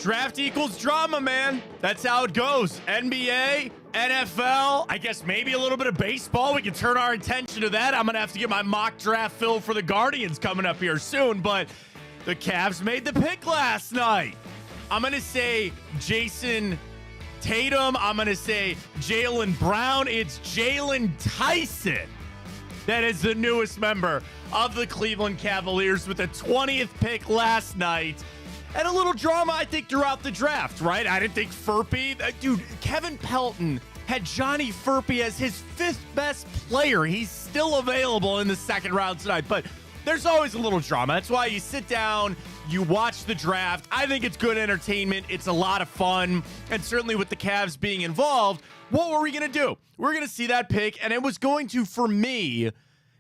Draft equals drama, man. That's how it goes. NBA, NFL, I guess maybe a little bit of baseball. We can turn our attention to that. I'm going to have to get my mock draft filled for the Guardians coming up here soon, but the Cavs made the pick last night. I'm going to say Jason Tatum. I'm going to say Jaylen Brown. It's Jaylon Tyson that is the newest member of the Cleveland Cavaliers with the 20th pick last night. And a little drama, I think, throughout the draft, right? I didn't think Furpy. Dude, Kevin Pelton had Johnny Furpy as his fifth best player. He's still available in the second round tonight. But there's always a little drama. That's why you sit down, you watch the draft. I think it's good entertainment. It's a lot of fun. And certainly with the Cavs being involved, what were we going to do? We're going to see that pick. And it was going to, for me,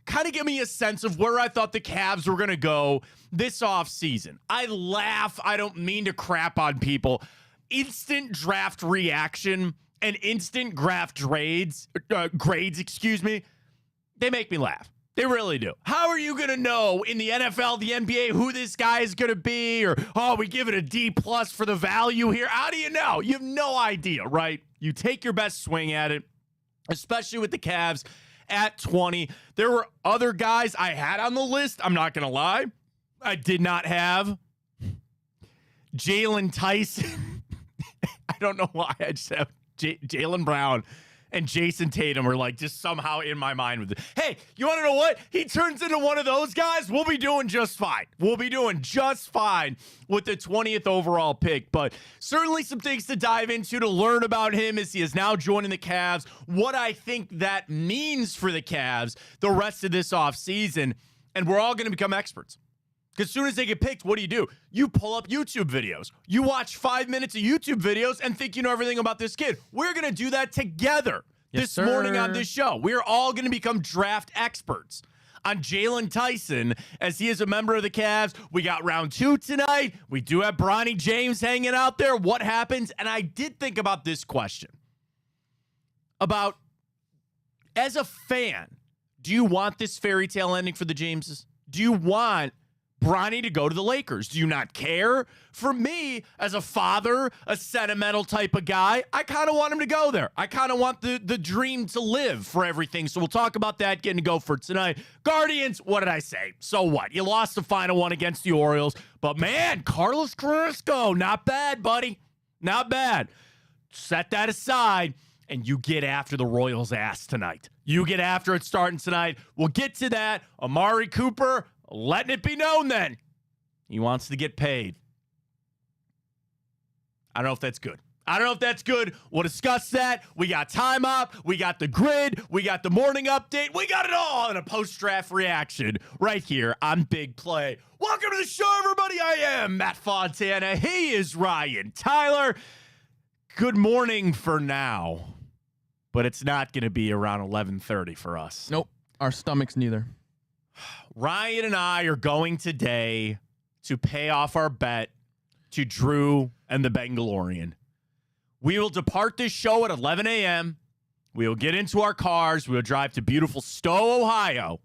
kind of give me a sense of where I thought the Cavs were going to go this offseason. I laugh. I don't mean to crap on people. Instant draft reaction and instant draft grades, they make me laugh. They really do. How are you going to know in the NFL, the NBA, who this guy is going to be? Or, oh, we give it a D+ for the value here. How do you know? You have no idea, right? You take your best swing at it, especially with the Cavs at 20. There were other guys I had on the list. I'm not going to lie. I did not have Jaylon Tyson. I don't know why. I just have Jaylen Brown and Jason Tatum are like just somehow in my mind with it. Hey, you want to know what? He turns into one of those guys. We'll be doing just fine. We'll be doing just fine with the 20th overall pick. But certainly some things to dive into to learn about him as he is now joining the Cavs. What I think that means for the Cavs the rest of this offseason. And we're all going to become experts. Because as soon as they get picked, what do? You pull up YouTube videos. You watch 5 minutes of YouTube videos and think you know everything about this kid. We're going to do that together this morning on this show. We're all going to become draft experts on Jaylon Tyson as he is a member of the Cavs. We got round 2 tonight. We do have Bronny James hanging out there. What happens? And I did think about this question. About, as a fan, do you want this fairy tale ending for the Jameses? Do you want Bronny to go to the Lakers? Do you not care? For me, as a father, a sentimental type of guy, I kind of want him to go there. I kind of want the dream to live for everything. So we'll talk about that, getting to go for tonight. Guardians, what did I say? So what? You lost the final one against the Orioles. But man, Carlos Carrasco, not bad, buddy. Not bad. Set that aside, and you get after the Royals' ass tonight. You get after it starting tonight. We'll get to that. Amari Cooper, letting it be known then he wants to get paid. I don't know if that's good. We'll discuss that. We got time up. We got the grid. We got the morning update. We got it all in a post-draft reaction right here on Big Play. Welcome to the show, everybody. I am Matt Fontana. He is Ryan Tyler. Good morning for now, but it's not going to be around 11:30 for us. Nope. Our stomachs neither. Ryan and I are going today to pay off our bet to Drew and the Bangalorean. We will depart this show at 11 a.m. We will get into our cars. We will drive to beautiful Stowe, Ohio,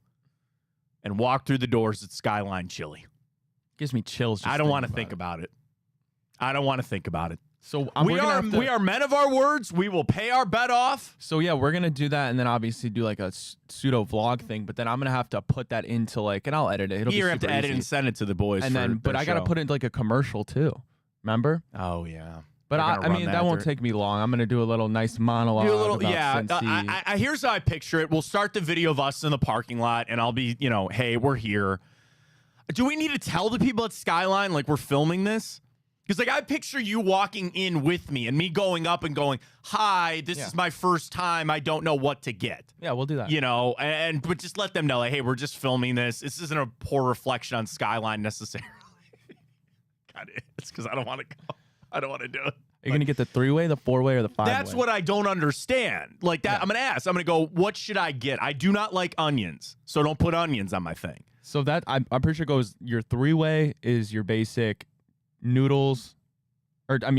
and walk through the doors at Skyline Chili. Gives me chills. I don't want to think about it. I don't want to think about it. So we are men of our words. We will pay our bet off. So yeah, we're gonna do that, and then obviously do like a pseudo vlog thing. But then I'm gonna have to put that into like, and I'll edit it. You have to edit and send it to the boys. And then, but I gotta put it into like a commercial too. Remember? Oh yeah. But I mean, that won't take me long. I'm gonna do a little nice monologue. Do a little, yeah. I here's how I picture it. We'll start the video of us in the parking lot, and I'll be, hey, we're here. Do we need to tell the people at Skyline like we're filming this? Because, like, I picture you walking in with me and me going up and going, hi, this is my first time. I don't know what to get. Yeah, we'll do that. But just let them know, like, hey, we're just filming this. This isn't a poor reflection on Skyline necessarily. God, it's because I don't want to go. I don't want to do it. Are you going to get the 3-way, the 4-way, or the 5-way? That's what I don't understand. Like, that, I'm going to ask. I'm going to go, what should I get? I do not like onions, so don't put onions on my thing. So that, I'm pretty sure it goes, your 3-way is your basic noodles,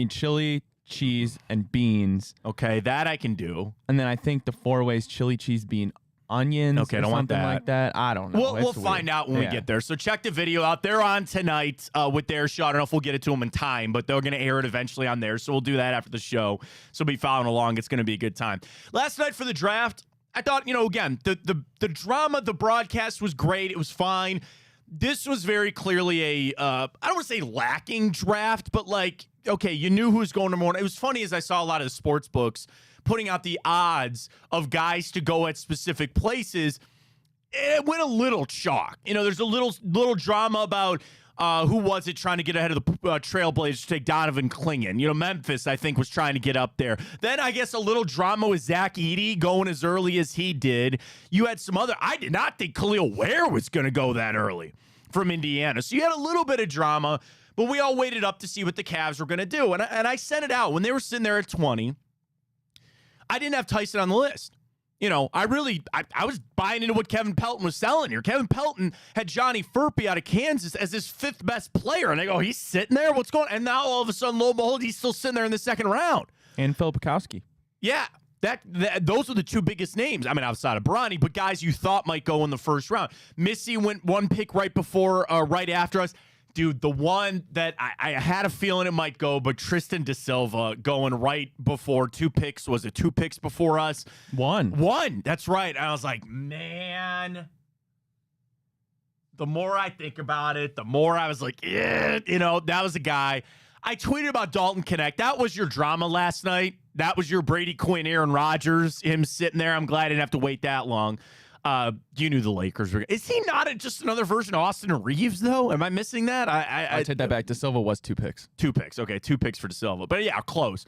chili, cheese, and beans. Okay, that I can do. And then I think the 4-way is chili, cheese, bean, onions Okay, or don't want something that. like that. I don't know. We'll It's find weird. out when we get there. So check the video out. They're on tonight with their show. I don't know if we'll get it to them in time, but they're going to air it eventually on there. So we'll do that after the show. So be following along. It's going to be a good time. Last night for the draft, I thought, again, the drama, the broadcast was great. It was fine. This was very clearly I don't want to say lacking draft, but like, okay, you knew who was going number one. It was funny as I saw a lot of the sports books putting out the odds of guys to go at specific places. It went a little chalk. There's a little drama about who was it trying to get ahead of the Trailblazers to take Donovan Clingan. Memphis, I think, was trying to get up there. Then I guess a little drama with Zach Edey going as early as he did. You had some other. I did not think Khalil Ware was going to go that early from Indiana. So you had a little bit of drama, but we all waited up to see what the Cavs were going to do. And I sent it out when they were sitting there at 20. I didn't have Tyson on the list. I was buying into what Kevin Pelton was selling here. Kevin Pelton had Johnny Furpey out of Kansas as his 5th best player. And I go, he's sitting there? What's going on? And now all of a sudden, lo and behold, he's still sitting there in the second round. And Phil Bukowski. Yeah. Those are the two biggest names. I mean, outside of Bronny, but guys you thought might go in the first round. Missy went one pick right after us. Dude, the one that I had a feeling it might go, but Tristan Da Silva going right before 2 picks. Was it 2 picks before us? One. That's right. I was like, man. The more I think about it, the more I was like, yeah, that was a guy. I tweeted about Dalton Connect. That was your drama last night. That was your Brady Quinn, Aaron Rodgers, him sitting there. I'm glad I didn't have to wait that long. You knew the Lakers were. Is he not just another version of Austin Reeves, though? Am I missing that? I take that back. Da Silva was 2 picks. 2 picks. Okay, 2 picks for Da Silva. But yeah, close.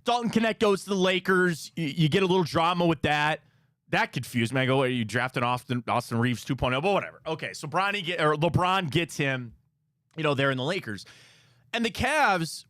Dalton Connect goes to the Lakers. You get a little drama with that. That confused me. I go, are you drafting Austin Reeves 2.0? But whatever. Okay, so LeBron gets him, there in the Lakers. And the Cavs,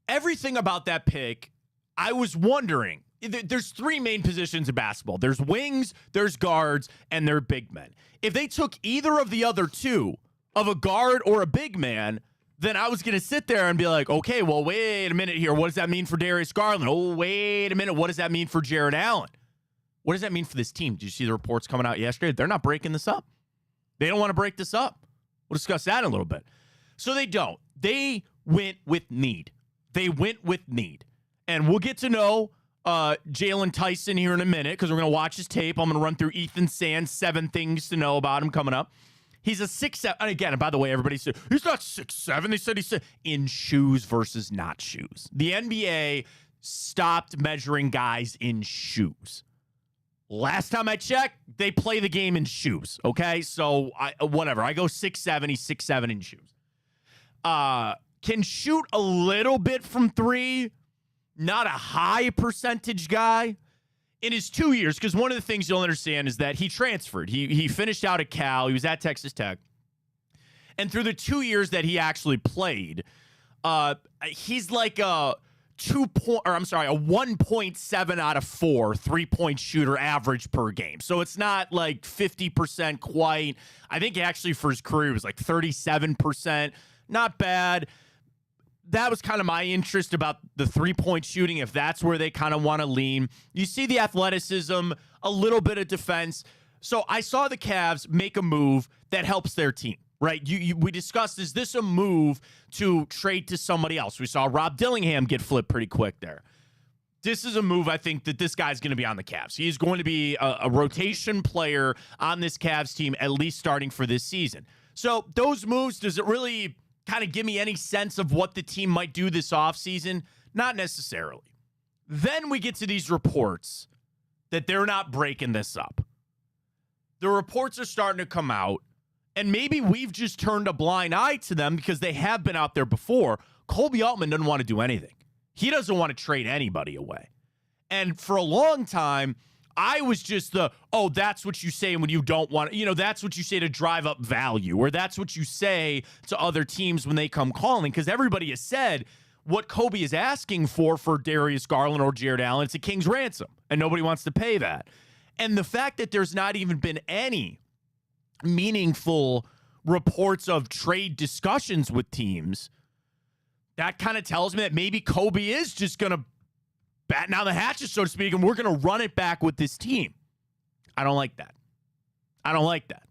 everything about that pick, I was wondering. There's 3 main positions in basketball. There's wings, there's guards, and there are big men. If they took either of the other 2, of a guard or a big man, then I was going to sit there and be like, okay, well, wait a minute here. What does that mean for Darius Garland? Oh, wait a minute. What does that mean for Jared Allen? What does that mean for this team? Did you see the reports coming out yesterday? They're not breaking this up. They don't want to break this up. We'll discuss that in a little bit. So they don't. They went with need. And we'll get to know Jaylon Tyson here in a minute because we're going to watch his tape. I'm going to run through Ethan Sand's 7 things to know about him coming up. He's a 6'7". And again, by the way, everybody said, he's not 6'7". They said he's in shoes versus not shoes. The NBA stopped measuring guys in shoes. Last time I checked, they play the game in shoes, okay? So, whatever. I go 6'7", he's 6'7" in shoes. Can shoot a little bit from 3. Not a high percentage guy. In his 2 years, because one of the things you'll understand is that he transferred. He finished out at Cal. He was at Texas Tech. And through the 2 years that he actually played, he's like a 1.7 out of 4 3-point shooter average per game. So it's not like 50% quite. I think actually for his career it was like 37%. Not bad. That was kind of my interest about the 3-point shooting, if that's where they kind of want to lean. You see the athleticism, a little bit of defense. So I saw the Cavs make a move that helps their team, right? We discussed, is this a move to trade to somebody else? We saw Rob Dillingham get flipped pretty quick there. This is a move, I think, that this guy's going to be on the Cavs. He's going to be a rotation player on this Cavs team, at least starting for this season. So those moves, does it really kind of give me any sense of what the team might do this offseason? Not necessarily. Then we get to these reports that they're not breaking this up. The reports are starting to come out, and maybe we've just turned a blind eye to them because they have been out there before. Colby Altman doesn't want to do anything. He doesn't want to trade anybody away. And for a long time, I was just that's what you say when you don't want, that's what you say to drive up value, or that's what you say to other teams when they come calling, because everybody has said what Kobe is asking for Darius Garland or Jared Allen, it's a king's ransom, and nobody wants to pay that. And the fact that there's not even been any meaningful reports of trade discussions with teams, that kind of tells me that maybe Kobe is just going to batten down the hatches, so to speak, and we're going to run it back with this team. I don't like that. I don't like that.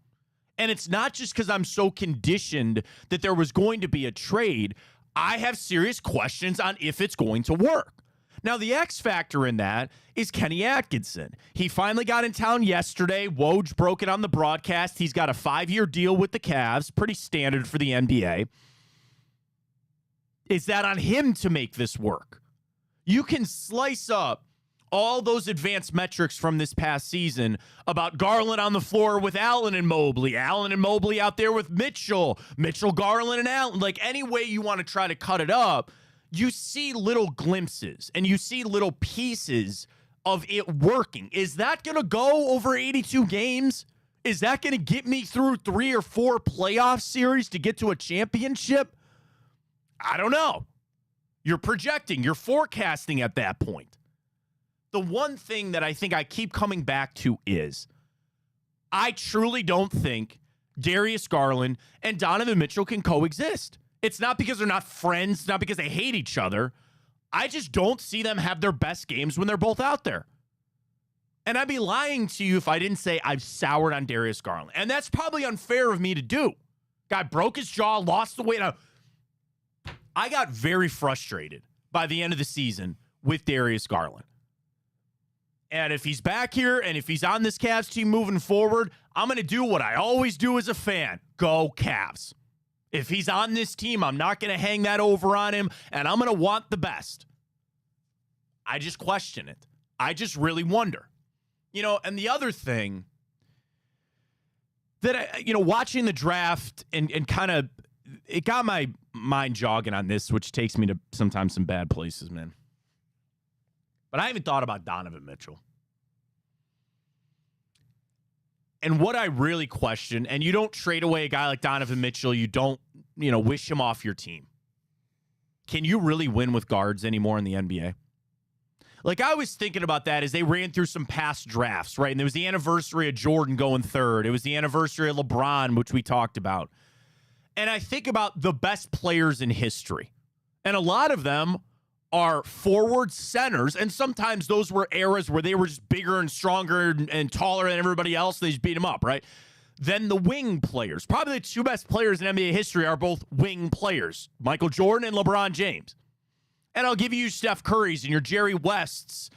And it's not just because I'm so conditioned that there was going to be a trade. I have serious questions on if it's going to work. Now, the X factor in that is Kenny Atkinson. He finally got in town yesterday. Woj broke it on the broadcast. He's got a 5-year deal with the Cavs. Pretty standard for the NBA. Is that on him to make this work? You can slice up all those advanced metrics from this past season about Garland on the floor with Allen and Mobley out there with Mitchell, Garland, and Allen. Like, any way you want to try to cut it up, you see little glimpses and you see little pieces of it working. Is that going to go over 82 games? Is that going to get me through 3 or 4 playoff series to get to a championship? I don't know. You're projecting, you're forecasting at that point. The one thing that I think I keep coming back to is I truly don't think Darius Garland and Donovan Mitchell can coexist. It's not because they're not friends. It's not because they hate each other. I just don't see them have their best games when they're both out there. And I'd be lying to you if I didn't say I've soured on Darius Garland. And that's probably unfair of me to do. Guy broke his jaw, lost the weight. I got very frustrated by the end of the season with Darius Garland. And if he's back here and if he's on this Cavs team moving forward, I'm going to do what I always do as a fan. Go Cavs. If he's on this team, I'm not going to hang that over on him, and I'm going to want the best. I just question it. I just really wonder. And the other thing that, watching the draft and kind of, it got my mind jogging on this, which takes me to sometimes some bad places, man. But I haven't thought about Donovan Mitchell. And what I really question, and you don't trade away a guy like Donovan Mitchell, you don't, wish him off your team. Can you really win with guards anymore in the NBA? Like, I was thinking about that as they ran through some past drafts, right? And there was the anniversary of Jordan going third. It was the anniversary of LeBron, which we talked about. And I think about the best players in history. And a lot of them are forward centers, and sometimes those were eras where they were just bigger and stronger and taller than everybody else. They just beat them up, right? Then the wing players. Probably the 2 best players in NBA history are both wing players, Michael Jordan and LeBron James. And I'll give you Steph Curry's and your Jerry Wests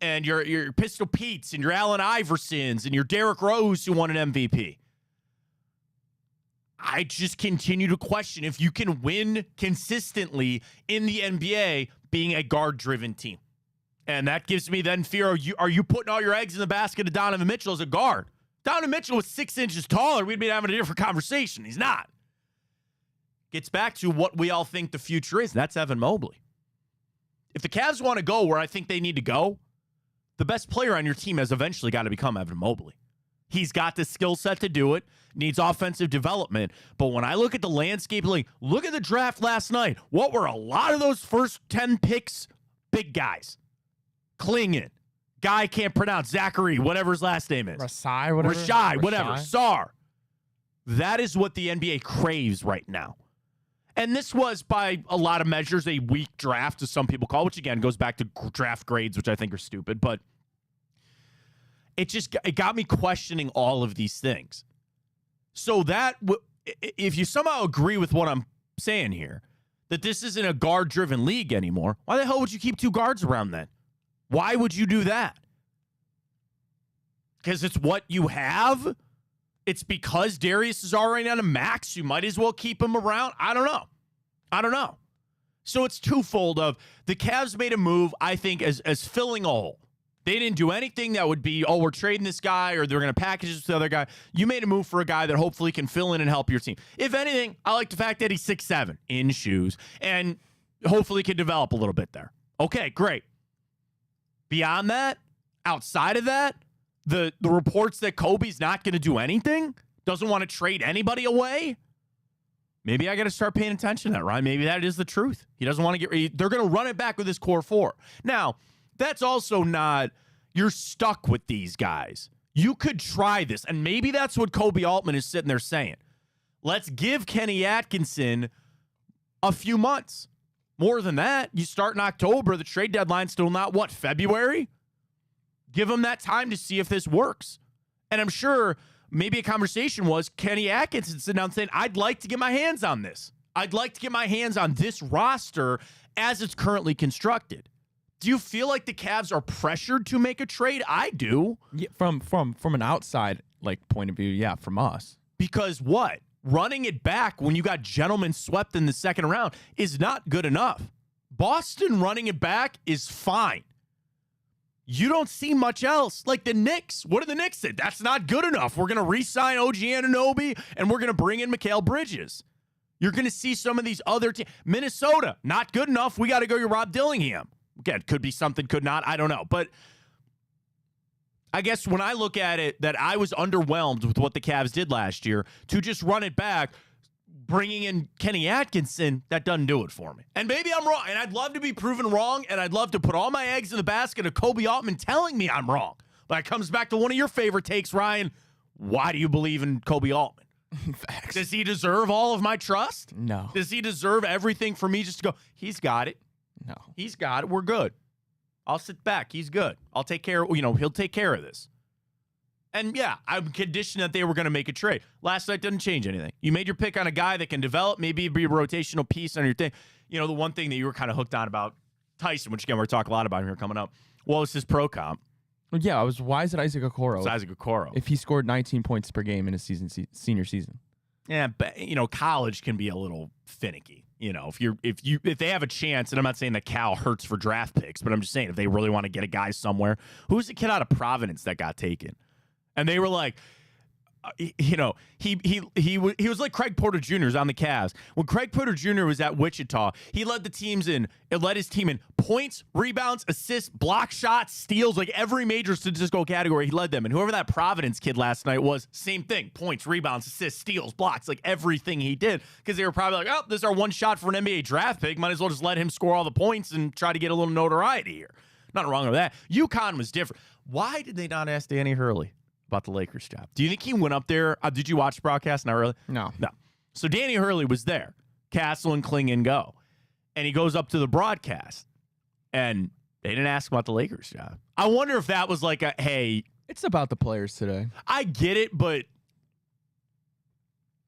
and your Pistol Petes and your Allen Iversons and your Derrick Rose who won an MVP. I just continue to question if you can win consistently in the NBA being a guard-driven team. And that gives me then fear. Are you putting all your eggs in the basket of Donovan Mitchell as a guard? Donovan Mitchell was 6 inches taller. We'd be having a different conversation. He's not. Gets back to what we all think the future is. That's Evan Mobley. If the Cavs want to go where I think they need to go, the best player on your team has eventually got to become Evan Mobley. He's got the skill set to do it, needs offensive development. But when I look at the landscape, look at the draft last night. What were a lot of those first 10 picks? Big guys. Klingin. Guy can't pronounce. Zachary, whatever his last name is. Rashai, whatever. Sar. That is what the NBA craves right now. And this was, by a lot of measures, a weak draft, as some people call, which, again, goes back to draft grades, which I think are stupid. But it got me questioning all of these things. So that, if you somehow agree with what I'm saying here, that this isn't a guard-driven league anymore, why the hell would you keep 2 guards around then? Why would you do that? Because it's what you have? It's because Darius is already on a max. You might as well keep him around. I don't know. So it's twofold of the Cavs made a move, I think, as filling a hole. They didn't do anything that would be, we're trading this guy or they're going to package this with the other guy. You made a move for a guy that hopefully can fill in and help your team. If anything, I like the fact that he's 6'7", in shoes, and hopefully can develop a little bit there. Okay, great. Beyond that, outside of that, the reports that Kobe's not going to do anything, doesn't want to trade anybody away, maybe I got to start paying attention to that, right? Maybe that is the truth. He doesn't want to they're going to run it back with his core 4. Now, that's also not, you're stuck with these guys. You could try this, and maybe that's what Kobe Altman is sitting there saying. Let's give Kenny Atkinson a few months. More than that, you start in October. The trade deadline's still not, February? Give him that time to see if this works. And I'm sure maybe a conversation was Kenny Atkinson sitting down saying, I'd like to get my hands on this. I'd like to get my hands on this roster as it's currently constructed. Do you feel like the Cavs are pressured to make a trade? I do. Yeah, from an outside point of view, yeah, from us. Because what? Running it back when you got gentlemen swept in the second round is not good enough. Boston running it back is fine. You don't see much else. Like the Knicks. What do the Knicks say? That's not good enough. We're going to re-sign OG Anunoby, and we're going to bring in Mikal Bridges. You're going to see some of these other teams. Minnesota, not good enough. We got to go to Rob Dillingham. Again, could be something, could not. I don't know. But I guess when I look at it, that I was underwhelmed with what the Cavs did last year to just run it back, bringing in Kenny Atkinson, that doesn't do it for me. And maybe I'm wrong, and I'd love to be proven wrong, and I'd love to put all my eggs in the basket of Kobe Altman telling me I'm wrong. But it comes back to one of your favorite takes, Ryan. Why do you believe in Kobe Altman? Facts. Does he deserve all of my trust? No. Does he deserve everything for me just to go, he's got it. No. He's got it. We're good. I'll sit back. He's good. I'll take care. He'll take care of this. And yeah, I'm conditioned that they were going to make a trade. Last night didn't change anything. You made your pick on a guy that can develop, maybe be a rotational piece on your thing. The one thing that you were kind of hooked on about Tyson, which again, we're talking a lot about here coming up, was his pro comp. Yeah, why is it Isaac Okoro? It's Isaac Okoro. If he scored 19 points per game in his senior season. Yeah, but college can be a little finicky. If they have a chance, and I'm not saying that Cal hurts for draft picks, but I'm just saying if they really want to get a guy somewhere, who's the kid out of Providence that got taken? And they were like, he was like Craig Porter Jr. was on the Cavs. When Craig Porter Jr. was at Wichita, he led his team in points, rebounds, assists, block shots, steals, like every major statistical category. He led them. And whoever that Providence kid last night was, same thing: points, rebounds, assists, steals, blocks, like everything he did. Because they were probably like, oh, this is our one shot for an NBA draft pick. Might as well just let him score all the points and try to get a little notoriety here. Nothing wrong with that. UConn was different. Why did they not ask Danny Hurley about the Lakers job? Do you think he went up there? Did you watch the broadcast? Not really? No. So Danny Hurley was there. Castle and Klingon go. And he goes up to the broadcast. And they didn't ask him about the Lakers job. I wonder if that was like a, hey. It's about the players today. I get it, but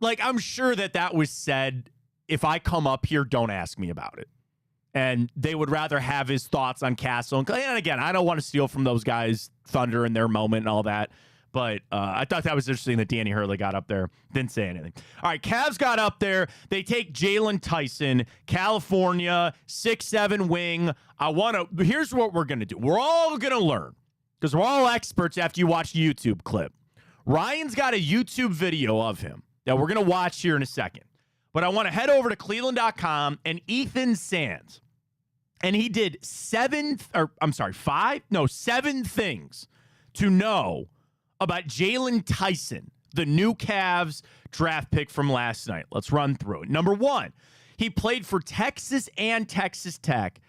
I'm sure that was said, if I come up here, don't ask me about it. And they would rather have his thoughts on Castle. And again, I don't want to steal from those guys' thunder in their moment and all that. But I thought that was interesting that Danny Hurley got up there, didn't say anything. All right, Cavs got up there. They take Jaylon Tyson, California, 6'7" wing. Here's what we're going to do. We're all going to learn, because we're all experts after you watch the YouTube clip. Ryan's got a YouTube video of him that we're going to watch here in a second. But I want to head over to Cleveland.com and Ethan Sands. And he did 7 things to know about Jaylon Tyson, the new Cavs draft pick from last night. Let's run through it. Number 1, he played for Texas and Texas Tech,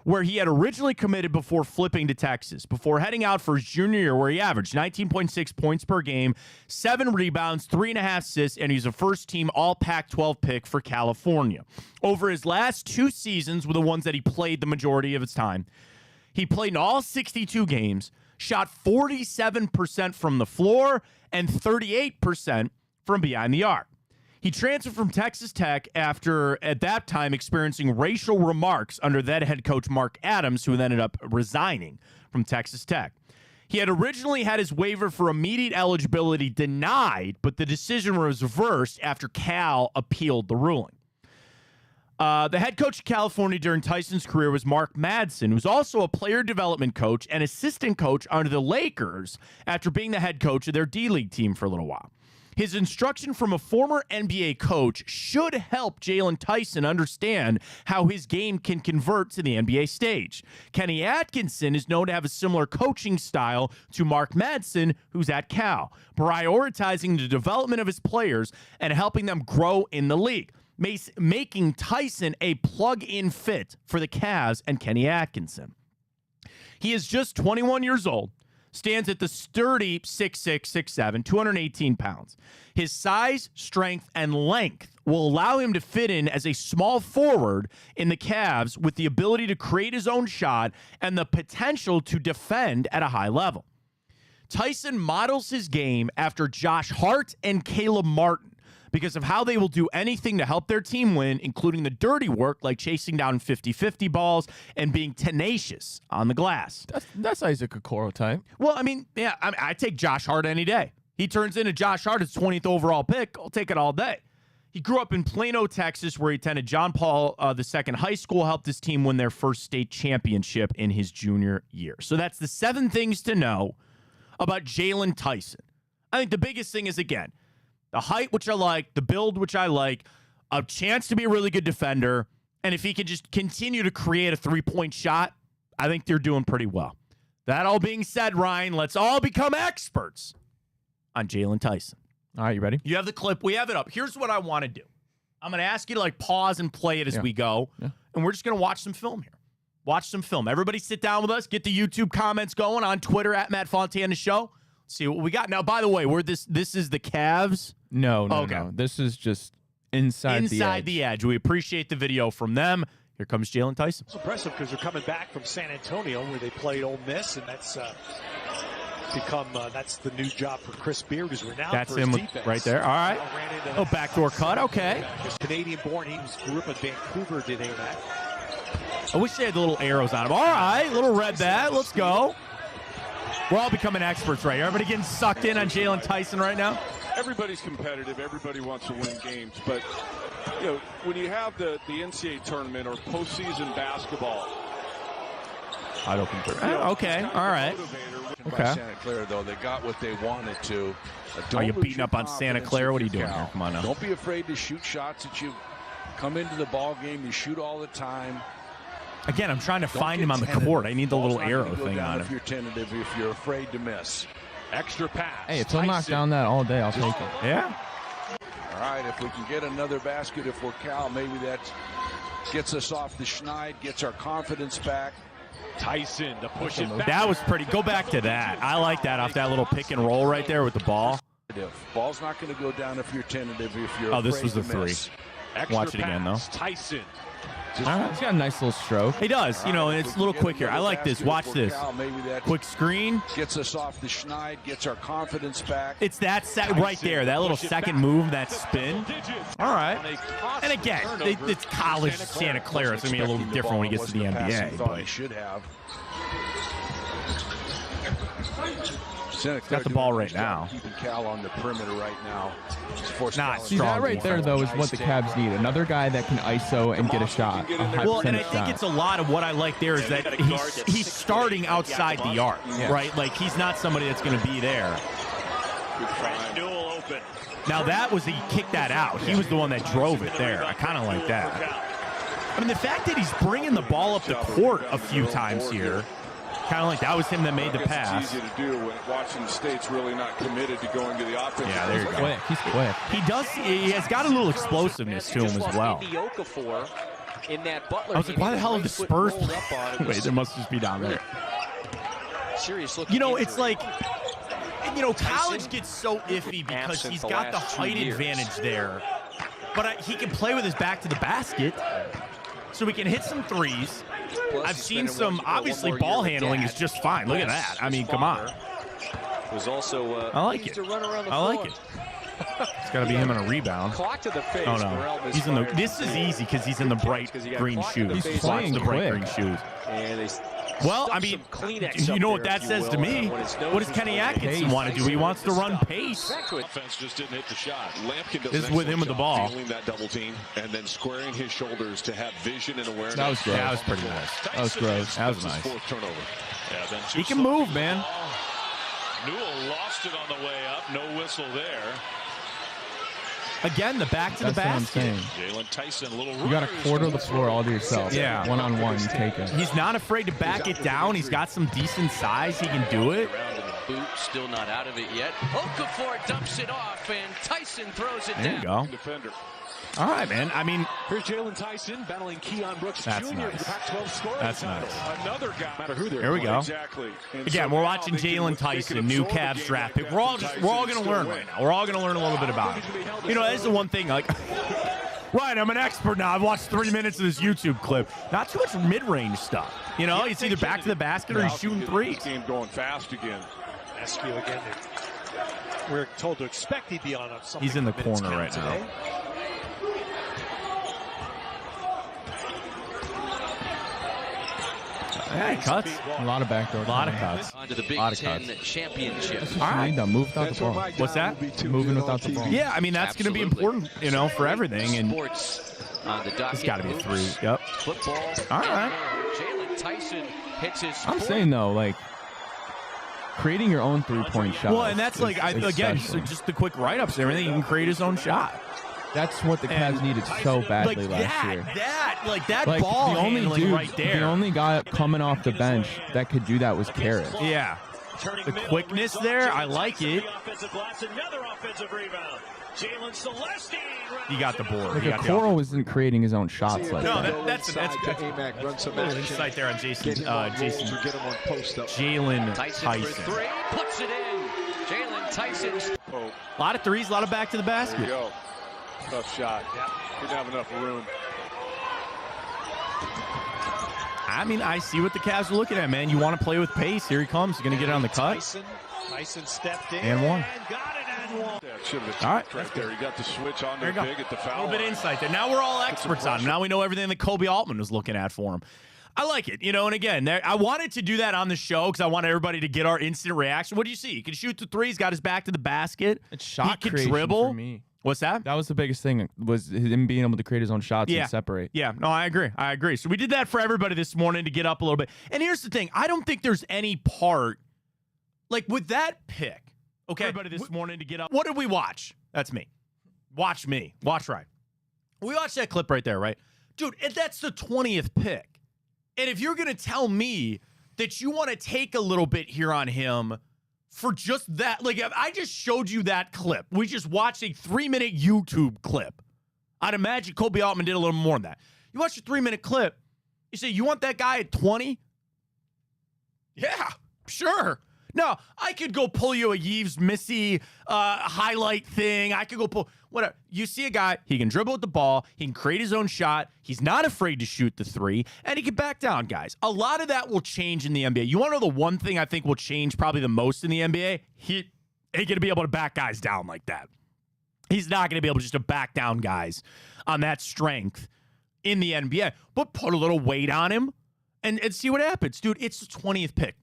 where he had originally committed before flipping to Texas, before heading out for his junior year, where he averaged 19.6 points per game, 7 rebounds, 3.5 assists, and he's a first-team All-Pac-12 pick for California. Over his last 2 seasons were the ones that he played the majority of his time. He played in all 62 games, shot 47% from the floor and 38% from behind the arc. He transferred from Texas Tech after, at that time, experiencing racial remarks under then head coach Mark Adams, who ended up resigning from Texas Tech. He had originally had his waiver for immediate eligibility denied, but the decision was reversed after Cal appealed the ruling. The head coach of California during Tyson's career was Mark Madsen, who's also a player development coach and assistant coach under the Lakers after being the head coach of their D-League team for a little while. His instruction from a former NBA coach should help Jaylon Tyson understand how his game can convert to the NBA stage. Kenny Atkinson is known to have a similar coaching style to Mark Madsen, who's at Cal, prioritizing the development of his players and helping them grow in the league, making Tyson a plug-in fit for the Cavs and Kenny Atkinson. He is just 21 years old, stands at the sturdy 6'6", 6'7", 218 pounds. His size, strength, and length will allow him to fit in as a small forward in the Cavs with the ability to create his own shot and the potential to defend at a high level. Tyson models his game after Josh Hart and Caleb Martin because of how they will do anything to help their team win, including the dirty work like chasing down 50-50 balls and being tenacious on the glass. That's Isaac Okoro type. Well, I mean, yeah, I take Josh Hart any day. He turns into Josh Hart, his 20th overall pick. I'll take it all day. He grew up in Plano, Texas, where he attended John Paul II High School, helped his team win their first state championship in his junior year. So that's the 7 things to know about Jaylon Tyson. I think the biggest thing is, again, the height, which I like, the build, which I like, a chance to be a really good defender, and if he can just continue to create a three-point shot, I think they're doing pretty well. That all being said, Ryan, let's all become experts on Jaylon Tyson. All right, you ready? You have the clip. We have it up. Here's what I want to do. I'm going to ask you to pause and play it as we go, and we're just going to watch some film here. Watch some film. Everybody sit down with us. Get the YouTube comments going on Twitter at Matt Fontana Show. See what we got. Now, by the way, this is the Cavs. No. This is just inside the edge. We appreciate the video from them. Here comes Jaylon Tyson. It's impressive because they're coming back from San Antonio where they played Ole Miss, and that's that's the new job for Chris Beard, who's renowned that's for his him defense. Right there. All right. Oh, backdoor cut. Okay. Canadian-born. He grew up in Vancouver. Did that? I wish they had the little arrows on him. All right, little red bat. Let's go. We're all becoming experts right here. Everybody getting sucked in on Jaylon Tyson right now? Everybody's competitive. Everybody wants to win games. But, when you have the NCAA tournament or postseason basketball. I'd open through. Okay, all right. Okay. Santa Clara, though, they got what they wanted to. Are you beating up on Santa Clara? What are you doing here? Come on now. Don't be afraid to shoot shots that you come into the ball game. You shoot all the time. Again, I'm trying to find him on the court. I need the little arrow thing on him. If you're tentative, if you're afraid to miss. Extra pass. Hey, if he'll knock down that all day, I'll take it. Yeah. All right, if we can get another basket, if we're Cal, maybe that gets us off the schneid, gets our confidence back. Tyson to push it back. That was pretty. Go back to that. I like that off that little pick and roll right there with the ball. Ball's not going to go down if you're tentative, if you're this was a three. Watch it again, though. Tyson. He's got a nice little stroke. He does. And it's a little quick here. I like this. Watch this. Quick screen. Gets us off the schneid, gets our confidence back. It's that right there. That little second move, that spin. All right. And again, it's college Santa Clara. It's going to be a little different when he gets to the NBA. But he should have. Got the ball right now. Keeping Cal on the perimeter right now. See, that right there, though, is what the Cavs need. Another guy that can ISO and get a shot. Well, and I think it's a lot of what I like there is that he's starting outside the arc, right? Like, he's not somebody that's going to be there. Now, that was, he kicked that out. He was the one that drove it there. I kind of like that. I mean, the fact that he's bringing the ball up the court a few times here, kind of like that was him that made the pass. It's easy to do when Washington State's really not committed to going to the offense. Yeah, there you go. He's quick. He has got a little explosiveness to him as well. I was like, why the hell are the Spurs? Wait, there must just be down there. It's like, college gets so iffy because he's got the height advantage there. But he can play with his back to the basket, so he can hit some threes. I've seen some, obviously, ball handling is just fine. Look at that. I mean, come on. I like it. I like it. It's got to be him on a rebound. Oh, no. He's in the. This is easy because he's in the bright green shoes. He's playing the bright green shoes. Well, I mean, you know what that says to me? What does Kenny Atkinson want to do? He wants to run pace. Offense just didn't hit the shot. Lampkin does this is with him with the ball. Feeling that double team and then squaring his shoulders to have vision and awareness. That was gross. That was pretty nice. That was gross. That was nice. Fourth turnover. He can move, man. Newell lost it on the way up. No whistle there. Again, the back to the basket. Jaylon Tyson, you got a quarter of the floor all to yourself. Yeah. One-on-one, you take it. He's not afraid to back it down. He's got some decent size. He can do it. Boot, still not out of it yet. Okafor dumps it off, and Tyson throws it down. There you go. Defender. All right, man. I mean, here's Jaylon Tyson battling Keon Brooks Jr. That's nice. For the Pac-12 scoring That's title. nice. Another guy, no matter who they're Here we go. Exactly. And again, we're watching Jaylon Tyson, new Cavs draft pick. We're all going to learn right now. We're all going to learn a little bit about it. That's the one thing. Like, right, I'm an expert now. I've watched 3 minutes of this YouTube clip. Not too much mid-range stuff. It's either back to the basket or he's shooting threes. Game going fast again. Askew again. We're told to expect he'd be on something. He's in the minutes corner count right now. today. Yeah, he cuts. A lot of backdoor. A lot of cuts. On to the Big Lot of Ten cuts. championship. All right. Move without the ball. What's that? Moving without the ball. Yeah, I mean, that's going to be Absolutely. important, you know, for everything. And Sports on the docket. it's got to be a three. Hoops, Yep. Football. All right. Jaylon Tyson hits his I'm fourth. saying though, like creating your own 3-point shot. Well, and that's like, again, so just the quick write-ups and everything. You can create his own shot. that's what the Cavs needed so badly last year. That Like ball the only handling dude, right there. the only guy coming off the bench that could do that was Karras. Yeah. The quickness there, I like it. You got the board. Like You a got the Coral offense. wasn't creating his own shots like No, that. that's good. AMAC run some Little action. insight there on Jason. Get him on post up. Jaylon Tyson for Tyson. three, puts it in. Jaylon Tyson's Oh, A lot of threes, a lot of back to the there you basket. go. Tough shot. Didn't have enough room. I mean, I see what the Cavs are looking at, man. You want to play with pace. Here he comes. He's going to get it on the cut. Tyson stepped in And one. got it and one. That should have All right. right there. He got the switch on There there you go. big at the A foul little bit of line. insight there. Now we're all experts on him. Now we know everything that Kobe Altman was looking at for him. I like it, you know, and again, I wanted to do that on the show because I want everybody to get our instant reaction. What do you see? He can shoot the three. He's got his back to the basket. It's shot he can creation dribble. for me. What's that? That was the biggest thing, was him being able to create his own shots and separate. Yeah, no, I agree. So we did that for everybody this morning to get up a little bit. And here's the thing. I don't think there's any part, like with that pick, okay, everybody this morning to get up. What did we watch? That's me. Watch me. Watch right. We watched that clip right there, right? Dude, that's the 20th pick. And if you're going to tell me that you want to take a little bit here on him for just that, like if I just showed you that clip, we just watched a 3-minute YouTube clip. I'd imagine Kobe Altman did a little more than that. You watch a 3-minute clip, you say, you want that guy at 20? Yeah, sure. No, I could go pull you a Yves Missy highlight thing. I could go pull whatever. You see a guy, he can dribble with the ball, he can create his own shot, he's not afraid to shoot the three, and he can back down, guys. A lot of that will change in the NBA. You want to know the one thing I think will change probably the most in the NBA? He ain't going to be able to back guys down like that. He's not going to be able just to back down guys on that strength in the NBA. But put a little weight on him and see what happens. Dude, it's the 20th pick.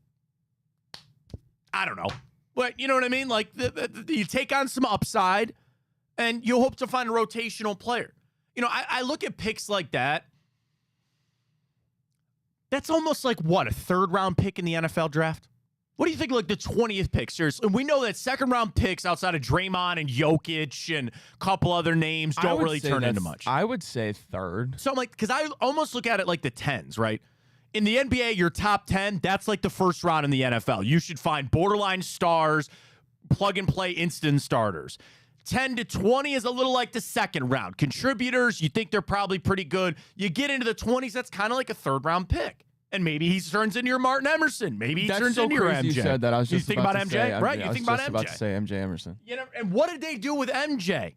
I don't know. But you know what I mean? Like, you take on some upside, and you hope to find a rotational player. You know, I look at picks like that. That's almost like, what, a third-round pick in the NFL draft? What do you think, like, the 20th pick? Seriously, we know that second-round picks outside of Draymond and Jokic and a couple other names don't really turn into much. I would say third. So I'm like, because I almost look at it like the 10s, right? In the NBA, your top 10, that's like the first round in the NFL. You should find borderline stars, plug-and-play instant starters. 10 to 20 is a little like the second round. Contributors, you think they're probably pretty good. You get into the 20s, that's kind of like a third-round pick. And maybe he turns into your Martin Emerson. Maybe he turns into your MJ. You said that. I was just you think about to MJ, say, right? I You was think about just MJ. about to say MJ Emerson. You know, and what did they do with MJ?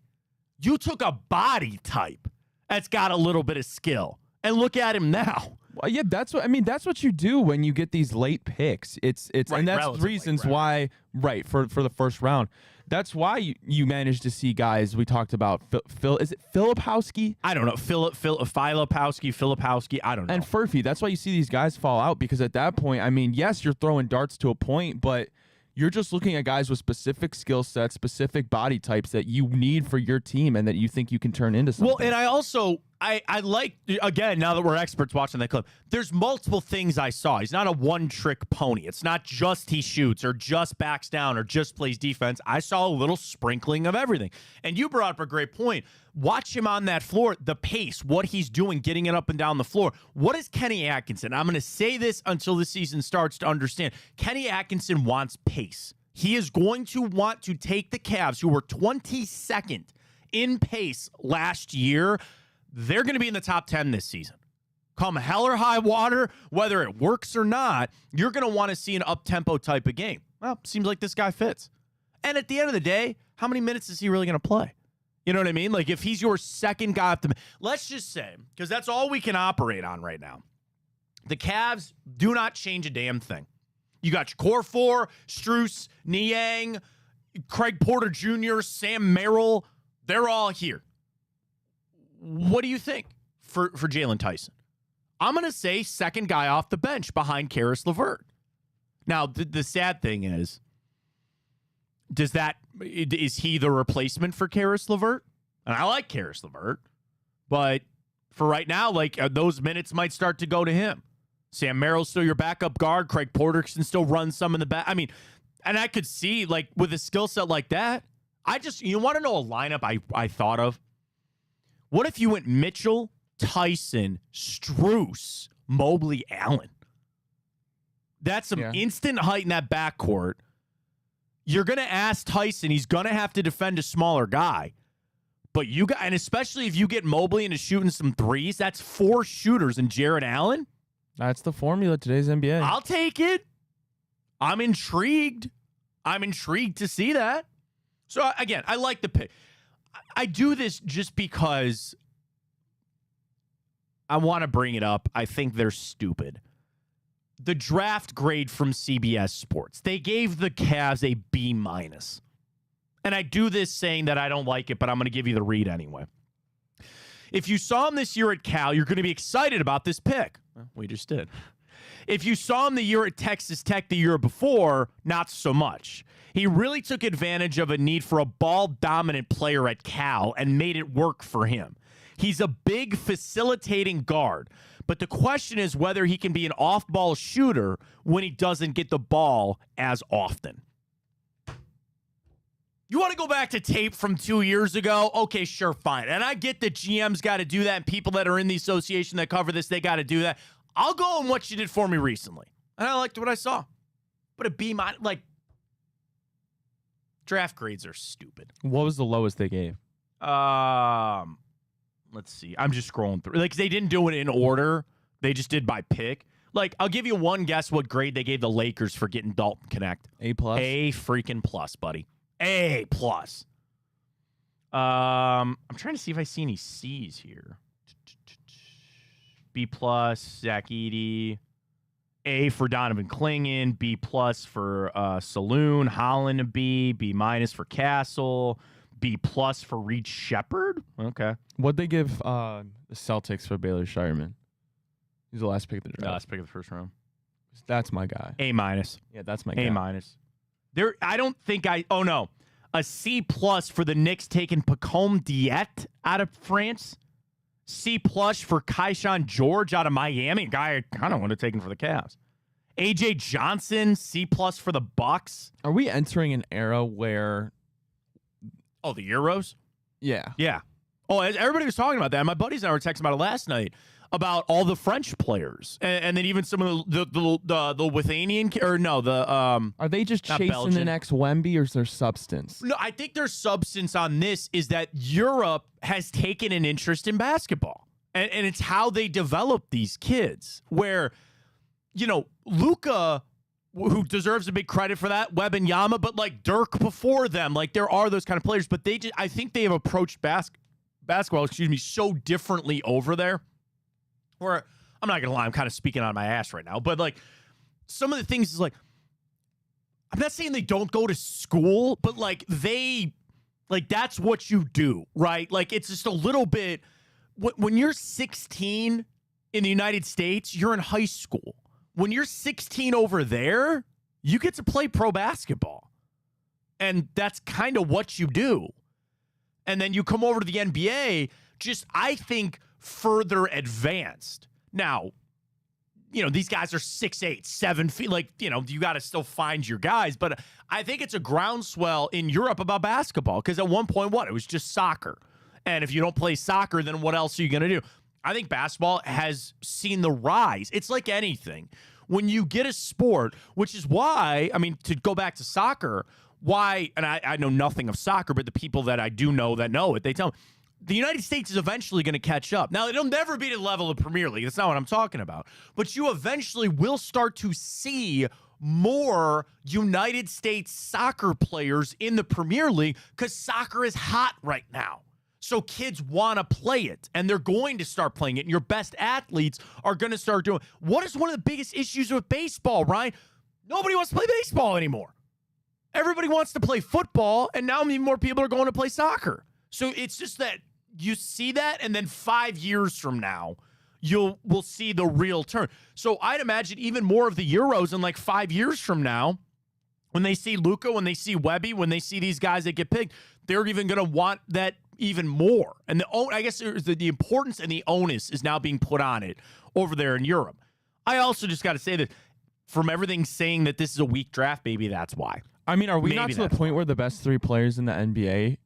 You took a body type that's got a little bit of skill, and look at him now. Well, yeah, that's what I mean. That's what you do when you get these late picks. It's Right, and that's relatively, reasons right. why for the first round. That's why you managed to see guys we talked about. Phil, is it Filipowski? I don't know. Filipowski. I don't know. And Furphy. That's why you see these guys fall out, because at that point, I mean, yes, you're throwing darts to a point, but you're just looking at guys with specific skill sets, specific body types that you need for your team and that you think you can turn into something. Well, and I also, I like, again, now that we're experts watching that clip, there's multiple things I saw. He's not a one-trick pony. It's not just he shoots or just backs down or just plays defense. I saw a little sprinkling of everything. And you brought up a great point. Watch him on that floor, the pace, what he's doing, getting it up and down the floor. What is Kenny Atkinson? I'm going to say this until the season starts to understand. Kenny Atkinson wants pace. He is going to want to take the Cavs, who were 22nd in pace last year. They're going to be in the top 10 this season. Come hell or high water, whether it works or not, you're going to want to see an up-tempo type of game. Well, seems like this guy fits. And at the end of the day, how many minutes is he really going to play? You know what I mean? Like, if he's your second guy off the, let's just say, because that's all we can operate on right now. The Cavs do not change a damn thing. You got your core four, Strus, Niang, Craig Porter Jr., Sam Merrill. They're all here. What do you think for Jaylon Tyson? I'm going to say second guy off the bench behind Karis LeVert. Now, the sad thing is, is he the replacement for Karis LeVert? And I like Karis LeVert, but for right now, like those minutes might start to go to him. Sam Merrill's still your backup guard. Craig Porter can still run some in the back. I mean, and I could see, like, with a skill set like that, you want to know a lineup I thought of? What if you went Mitchell, Tyson, Strus, Mobley, Allen? That's some instant height in that backcourt. You're going to ask Tyson. He's going to have to defend a smaller guy. But and especially if you get Mobley into shooting some threes, that's 4 shooters in Jared Allen. That's the formula today's NBA. I'll take it. I'm intrigued. To see that. So, again, I like the pick. I do this just because I want to bring it up. I think they're stupid. The draft grade from CBS Sports, they gave the Cavs a B-. And I do this saying that I don't like it, but I'm going to give you the read anyway. If you saw him this year at Cal, you're going to be excited about this pick. Well, we just did. If you saw him the year at Texas Tech the year before, not so much. He really took advantage of a need for a ball-dominant player at Cal and made it work for him. He's a big facilitating guard, but the question is whether he can be an off-ball shooter when he doesn't get the ball as often. You want to go back to tape from 2 years ago? Okay, sure, fine. And I get that GM's got to do that, and people that are in the association that cover this, they got to do that. I'll go on what you did for me recently. And I liked what I saw. But a B-, like, draft grades are stupid. What was the lowest they gave? Let's see. I'm just scrolling through. Like, they didn't do it in order. They just did by pick. Like, I'll give you one guess what grade they gave the Lakers for getting Dalton Connect. A+? A freaking plus, buddy. A+. I'm trying to see if I see any C's here. B+, Zach Edey. A for Donovan Clingan. B+ for Saloon. Holland a B. B- for Castle. B+ for Reed Shepherd. Okay. What'd they give the Celtics for Baylor Shireman? He's the last pick of the draft. Last pick of the first round. That's my guy. A-. Yeah, that's my guy. A-. I don't think oh no. A C+ for the Knicks taking Pacome Diet out of France. C+ for Keyshawn George out of Miami. A guy I kind of want to take him for the Cavs. AJ Johnson, C+ for the Bucks. Are we entering an era where... Oh, the Euros? Yeah. Yeah. Oh, everybody was talking about that. My buddies and I were texting about it last night, about all the French players, and then even some of the Lithuanian, or no, the are they just chasing Belgian. the next Wemby, or is there substance? No, I think their substance on this is that Europe has taken an interest in basketball, and it's how they develop these kids. Where, Luka, who deserves a big credit for that, Wembanyama, but like Dirk before them, like there are those kind of players, but I think they have approached basketball, so differently over there. Where, I'm not going to lie, I'm kind of speaking on my ass right now, but like some of the things is like, I'm not saying they don't go to school, but like that's what you do, right? Like it's just a little bit, when you're 16 in the United States, you're in high school. When you're 16 over there, you get to play pro basketball. And that's kind of what you do. And then you come over to the NBA, I think, further advanced. Now, these guys are 6'8", 7 feet. Like, you got to still find your guys. But I think it's a groundswell in Europe about basketball. Because at one point, it was just soccer. And if you don't play soccer, then what else are you going to do? I think basketball has seen the rise. It's like anything. When you get a sport, which is why, to go back to soccer, why, and I know nothing of soccer, but the people that I do know that know it, they tell me, the United States is eventually going to catch up. Now, it'll never be to the level of Premier League. That's not what I'm talking about. But you eventually will start to see more United States soccer players in the Premier League because soccer is hot right now. So kids want to play it, and they're going to start playing it, and your best athletes are going to start doing it. What is one of the biggest issues with baseball, Ryan? Nobody wants to play baseball anymore. Everybody wants to play football, and now more people are going to play soccer. So it's just that you see that, and then 5 years from now, we'll see the real turn. So I'd imagine even more of the Euros in like 5 years from now, when they see Luka, when they see Webby, when they see these guys that get picked, they're even going to want that even more. And I guess the importance and the onus is now being put on it over there in Europe. I also just got to say that from everything saying that this is a weak draft, maybe that's why. I mean, are we Maybe not to the point where the best 3 players in the NBA,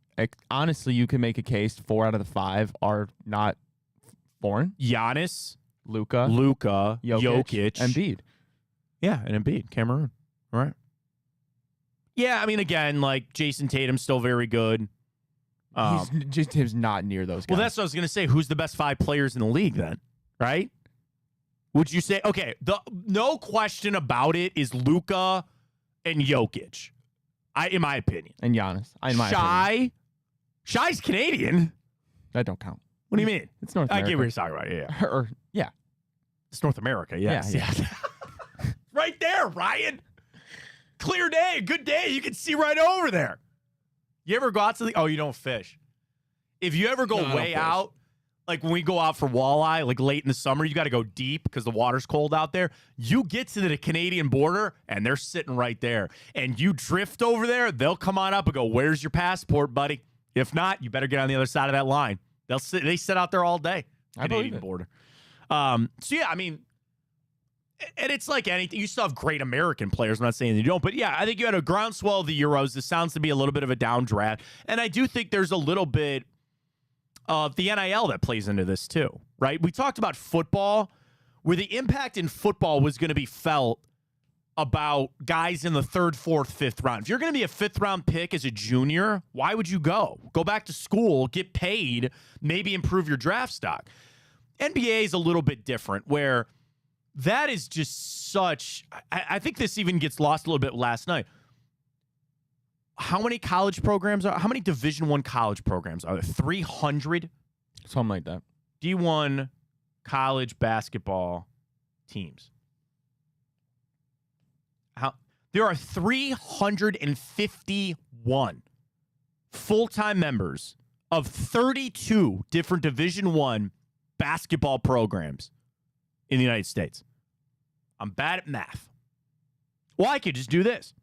honestly, you can make a case 4 out of the 5 are not foreign? Giannis, Luka, Jokic, Embiid. Yeah, and Embiid, Cameroon. All right. Yeah, I mean, again, like Jason Tatum's still very good. Jason Tatum's not near those guys. Well, that's what I was going to say. Who's the best 5 players in the league then? Right? Would you say, okay, no question about it is Luka and Jokic, in my opinion. And Giannis, in my opinion. Shai's Canadian. That don't count. What do you mean? It's North America. I get what you're talking about. Yeah. It's North America, yes. Yeah. Right there, Ryan. Clear day, good day. You can see right over there. You ever go out to you don't fish. If you ever go way out, like when we go out for walleye, like late in the summer, you got to go deep because the water's cold out there. You get to the Canadian border, and they're sitting right there. And you drift over there, they'll come on up and go, "Where's your passport, buddy?" If not, you better get on the other side of that line. They sit out there all day. Canadian border. So, yeah, I mean, and it's like anything. You still have great American players. I'm not saying you don't. But, yeah, I think you had a groundswell of the Euros. This sounds to be a little bit of a down draft. And I do think there's a little bit of the NIL that plays into this too, right? We talked about football, where the impact in football was going to be felt about guys in the 3rd, 4th, 5th round. If you're going to be a 5th-round pick as a junior, why would you go? Go back to school, get paid, maybe improve your draft stock. NBA is a little bit different, where that is just such – I think this even gets lost a little bit last night. How many college programs how many Division I college programs are there? 300? Something like that. D1 college basketball teams. There are 351 full-time members of 32 different Division I basketball programs in the United States. I'm bad at math. Well, I could just do this.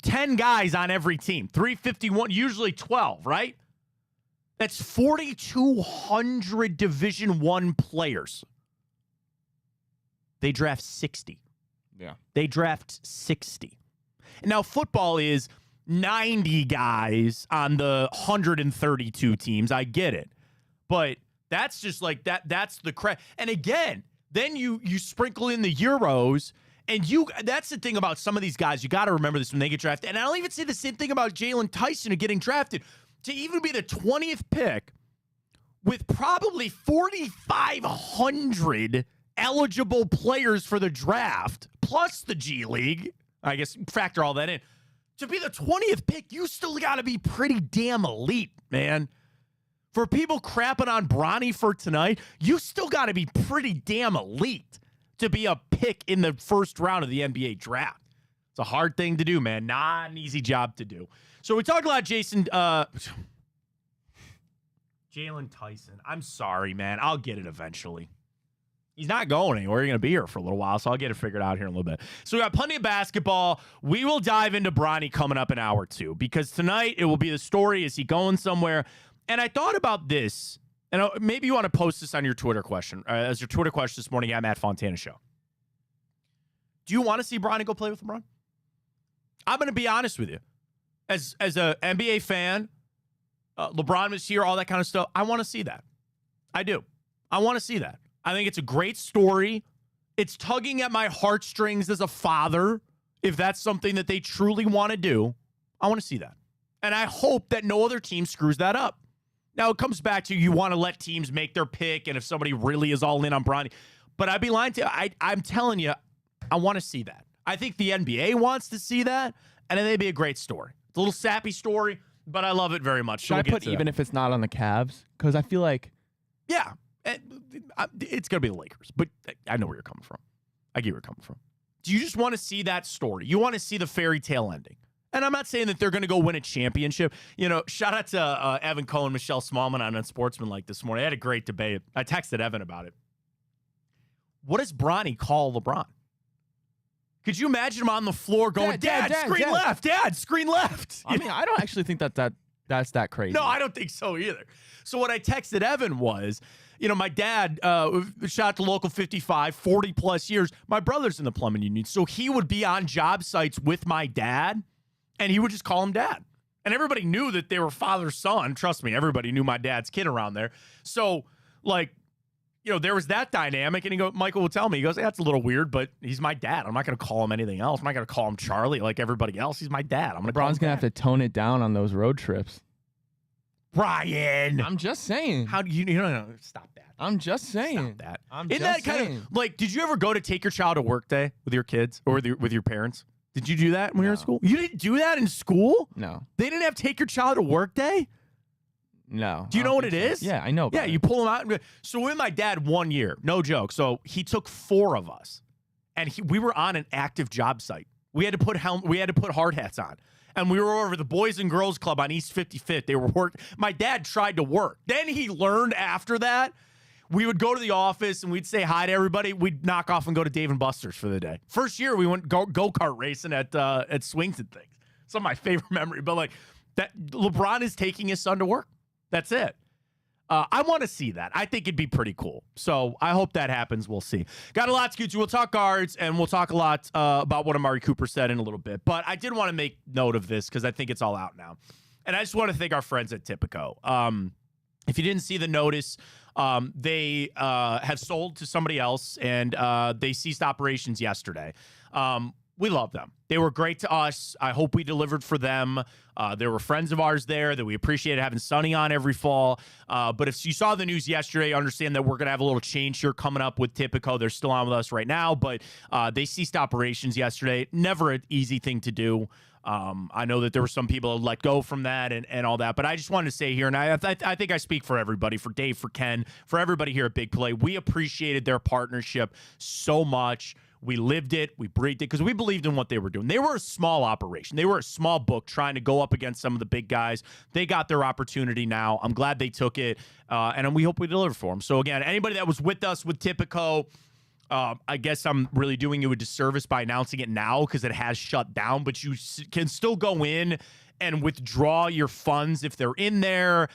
10 guys on every team. 351, usually 12, right? That's 4,200 Division I players. They draft 60. Yeah. They draft 60. And now football is 90 guys on the 132 teams. I get it. But that's just like that. That's the crap. And again, then you sprinkle in the Euros. And that's the thing about some of these guys. You got to remember this when they get drafted. And I'll even say the same thing about Jaylon Tyson getting drafted. To even be the 20th pick with probably 4,500 eligible players for the draft, plus the G League, I guess factor all that in. To be the 20th pick, you still got to be pretty damn elite, man. For people crapping on Bronny for tonight, you still got to be pretty damn elite to be a pick in the 1st round of the NBA draft. It's a hard thing to do, man. Not an easy job to do. So we talked about Jaylon Tyson. I'm sorry, man. I'll get it eventually. He's not going anywhere. You're going to be here for a little while, so I'll get it figured out here in a little bit. So we got plenty of basketball. We will dive into Bronny coming up in hour 2, because tonight it will be the story. Is he going somewhere? And I thought about this, and maybe you want to post this on your Twitter question, as your Twitter question this morning at Matt Fontana Show. Do you want to see Bronny go play with LeBron? I'm going to be honest with you. As an NBA fan, LeBron was here, all that kind of stuff. I want to see that. I do. I want to see that. I think it's a great story. It's tugging at my heartstrings as a father. If that's something that they truly want to do, I want to see that. And I hope that no other team screws that up. Now, it comes back to you want to let teams make their pick, and if somebody really is all in on Bronny. But I'd be lying to you. I'm telling you, I want to see that. I think the NBA wants to see that, and it'd be a great story. It's a little sappy story, but I love it very much. Should I put even if it's not on the Cavs? Because I feel like... Yeah. It's going to be the Lakers, but I know where you're coming from. I get where you're coming from. do you just want to see that story? You want to see the fairy tale ending. And I'm not saying that they're going to go win a championship. You know, shout out to Evan Cohen, Michelle Smallman on Unsportsmanlike this morning. I had a great debate. I texted Evan about it. What does Bronny call LeBron? Could you imagine him on the floor going, Dad, screen left, Dad, screen left? I mean, I don't actually think that's that crazy. No, I don't think so either. So what I texted Evan was, you know, my dad shot out to Local 55, 40 plus years. My brother's in the plumbing union. So he would be on job sites with my dad, and he would just call him Dad. And everybody knew that they were father-son. Trust me, everybody knew my dad's kid around there. So, like, you know, there was that dynamic, and Michael would tell me, he goes, hey, that's a little weird, but he's my dad. I'm not going to call him anything else. I'm not going to call him Charlie like everybody else. He's my dad. I'm going to call him LeBron's going to have to tone it down on those road trips. Brian. I'm just saying. How do you no, stop that. I'm just saying. Stop that. Isn't that kind of, like, did you ever go to take your child to work day with your kids or with your parents? Did you do that when you were in school? You didn't do that in school? No. They didn't have take your child to work day? No. Do you know what it is? Yeah, I know. Yeah, you pull them out. So with my dad 1 year, no joke. So he took 4 of us, and we were on an active job site. We had to put hard hats on, and we were over the Boys and Girls Club on East 55th. They were working. My dad tried to work. Then he learned after that. We would go to the office and we'd say hi to everybody. We'd knock off and go to Dave and Buster's for the day. First year we went go-kart racing at swings and things. Some of my favorite memory. But like that, LeBron is taking his son to work. That's it. I want to see that. I think it'd be pretty cool. So I hope that happens. We'll see. Got a lot to get to. We'll talk guards, and we'll talk a lot about what Amari Cooper said in a little bit. But I did want to make note of this because I think it's all out now. And I just want to thank our friends at Tipico. If you didn't see the notice, they have sold to somebody else, and they ceased operations yesterday. We love them. They were great to us. I hope we delivered for them. There were friends of ours there that we appreciated having Sonny on every fall. But if you saw the news yesterday, understand that we're going to have a little change here coming up with Tipico. They're still on with us right now, but they ceased operations yesterday. Never an easy thing to do. I know that there were some people who let go from that and all that, but I just wanted to say here, and I think I speak for everybody, for Dave, for Ken, for everybody here at Big Play. We appreciated their partnership so much. We lived it. We breathed it because we believed in what they were doing. They were a small operation. They were a small book trying to go up against some of the big guys. They got their opportunity now. I'm glad they took it, and we hope we deliver for them. So, again, anybody that was with us with Tipico, I guess I'm really doing you a disservice by announcing it now because it has shut down, but you can still go in and withdraw your funds if they're in there.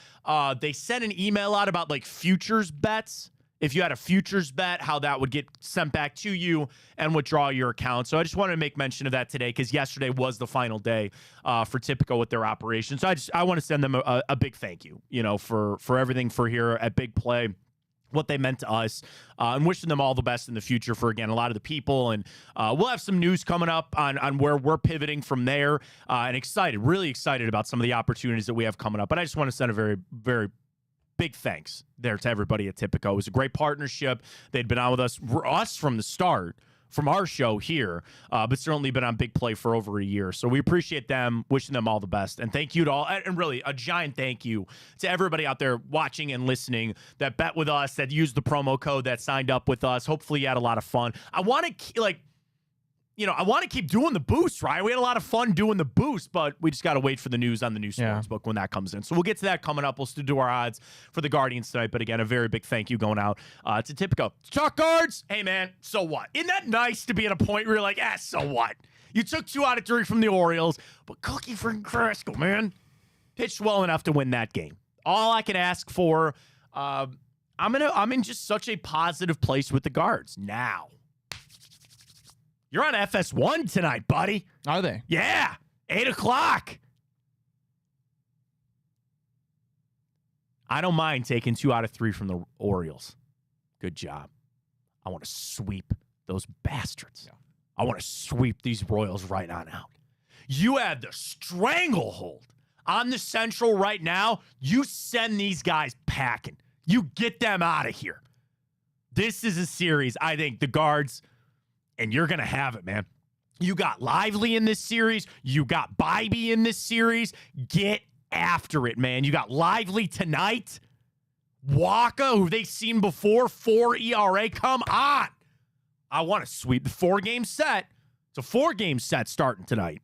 They sent an email out about, like, futures bets. If you had a futures bet, how that would get sent back to you and withdraw your account. So I just wanted to make mention of that today because yesterday was the final day for Tipico with their operation. So I want to send them a big thank you, for everything for here at Big Play, what they meant to us, and wishing them all the best in the future for, again, a lot of the people. And we'll have some news coming up on where we're pivoting from there, and really excited about some of the opportunities that we have coming up. But I just want to send a very, very big thanks there to everybody at Tipico. It was a great partnership. They'd been on with us from the start, from our show here, but certainly been on Big Play for over a year. So we appreciate them, wishing them all the best. And thank you to all, and really a giant thank you to everybody out there watching and listening that bet with us, that used the promo code, that signed up with us. Hopefully you had a lot of fun. I want to keep doing the boost, right? We had a lot of fun doing the boost, but we just got to wait for the news on the new sportsbook when that comes in. So we'll get to that coming up. We'll still do our odds for the Guardians tonight. But again, a very big thank you going out to Tipico. Chalk guards, hey man, so what? Isn't that nice to be at a point where you're like, so what? You took 2 out of 3 from the Orioles, but Cookie freaking Carrasco, man, pitched well enough to win that game. All I can ask for, I'm in just such a positive place with the guards now. You're on FS1 tonight, buddy. Are they? Yeah. 8 o'clock. I don't mind taking 2 out of 3 from the Orioles. Good job. I want to sweep those bastards. Yeah. I want to sweep these Royals right on out. You have the stranglehold on the Central right now. You send these guys packing. You get them out of here. This is a series, I think, the guards... And you're going to have it, man. You got Lively in this series. You got Bybee in this series. Get after it, man. You got Lively tonight. Waka, who they've seen before, 4 ERA. Come on. I want to sweep the 4-game set. It's a 4-game set starting tonight.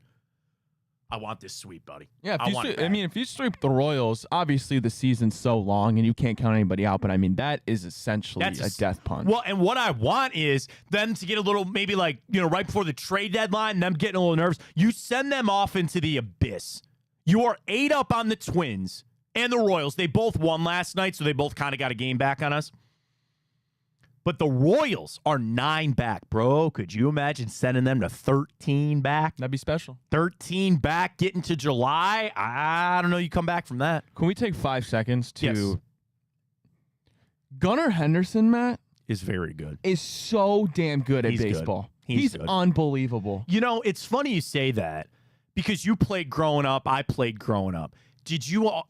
I want this sweep, buddy. Yeah, If you sweep the Royals, obviously the season's so long and you can't count anybody out, but I mean, that is essentially a death punch. Well, and what I want is them to get a little, maybe like, right before the trade deadline, them getting a little nervous. You send them off into the abyss. You are 8 up on the Twins and the Royals. They both won last night, so they both kind of got a game back on us. But the Royals are 9 back, bro. Could you imagine sending them to 13 back? That'd be special. 13 back, getting to July. I don't know. You come back from that. Can we take 5 seconds to... Yes. Gunnar Henderson, Matt, is very good. Is so damn good at baseball. He's good. Unbelievable. It's funny you say that because you played growing up. I played growing up. Did you all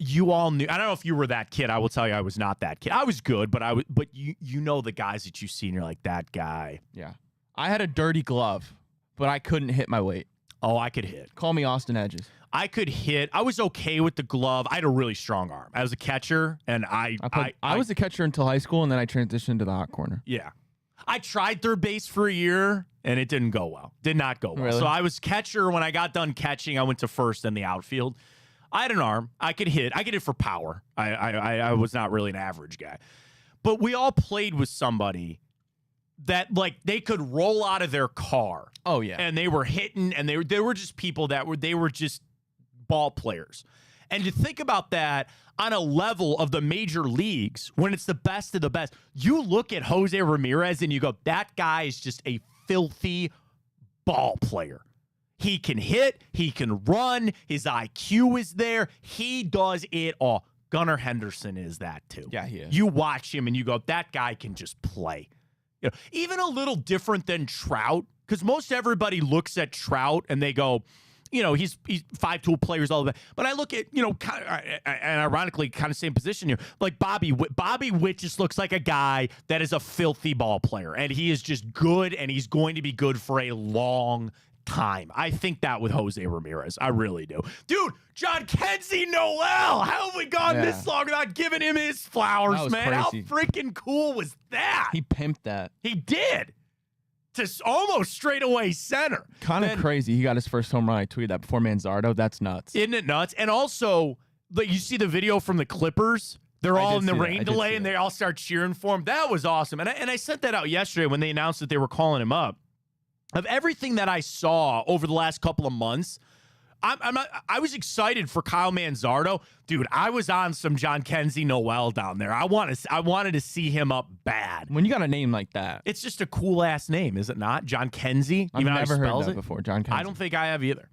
knew? I don't know if you were that kid. I will tell you, I was not that kid. I was good, but you know the guys that you see, and you're like, that guy. Yeah, I had a dirty glove, but I couldn't hit my weight. Oh, I could hit. Call me Austin Hedges. I could hit. I was okay with the glove. I had a really strong arm. I was a catcher, and I was a catcher until high school, and then I transitioned to the hot corner. Yeah, I tried third base for a year, and it didn't go well. Did not go well. Really? So I was catcher. When I got done catching, I went to first in the outfield. I had an arm. I could hit. I could hit for power. I was not really an average guy. But we all played with somebody that, like, they could roll out of their car. Oh, yeah. And they were hitting, and they were just people that were just ball players. And to think about that on a level of the major leagues, when it's the best of the best, you look at Jose Ramirez and you go, that guy is just a filthy ball player. He can hit. He can run. His IQ is there. He does it all. Gunnar Henderson is that too. Yeah, he is. You watch him and you go, that guy can just play. Even a little different than Trout, because most everybody looks at Trout and they go, he's 5-tool players all the way. But I look at, kind of, and ironically, kind of same position here, like Bobby Witt. Bobby Witt just looks like a guy that is a filthy ball player, and he is just good, and he's going to be good for a long time. I think that with Jose Ramirez. I really do. Dude, John Kenzie Noel. How have we gone this long without giving him his flowers, man? Crazy. How freaking cool was that? He pimped that. He did. To almost straightaway center. Kind of crazy. He got his first home run. I tweeted that before Manzardo. That's nuts. Isn't it nuts? And also, you see the video from the Clippers? They're all in the rain delay, and they all start cheering for him. That was awesome. And I sent that out yesterday when they announced that they were calling him up. Of everything that I saw over the last couple of months, I was excited for Kyle Manzardo. Dude, I was on some John Kenzie Noel down there. I wanted to see him up bad. When you got a name like that. It's just a cool-ass name, is it not? John Kenzie? I've never heard that before, John Kenzie. I don't think I have either.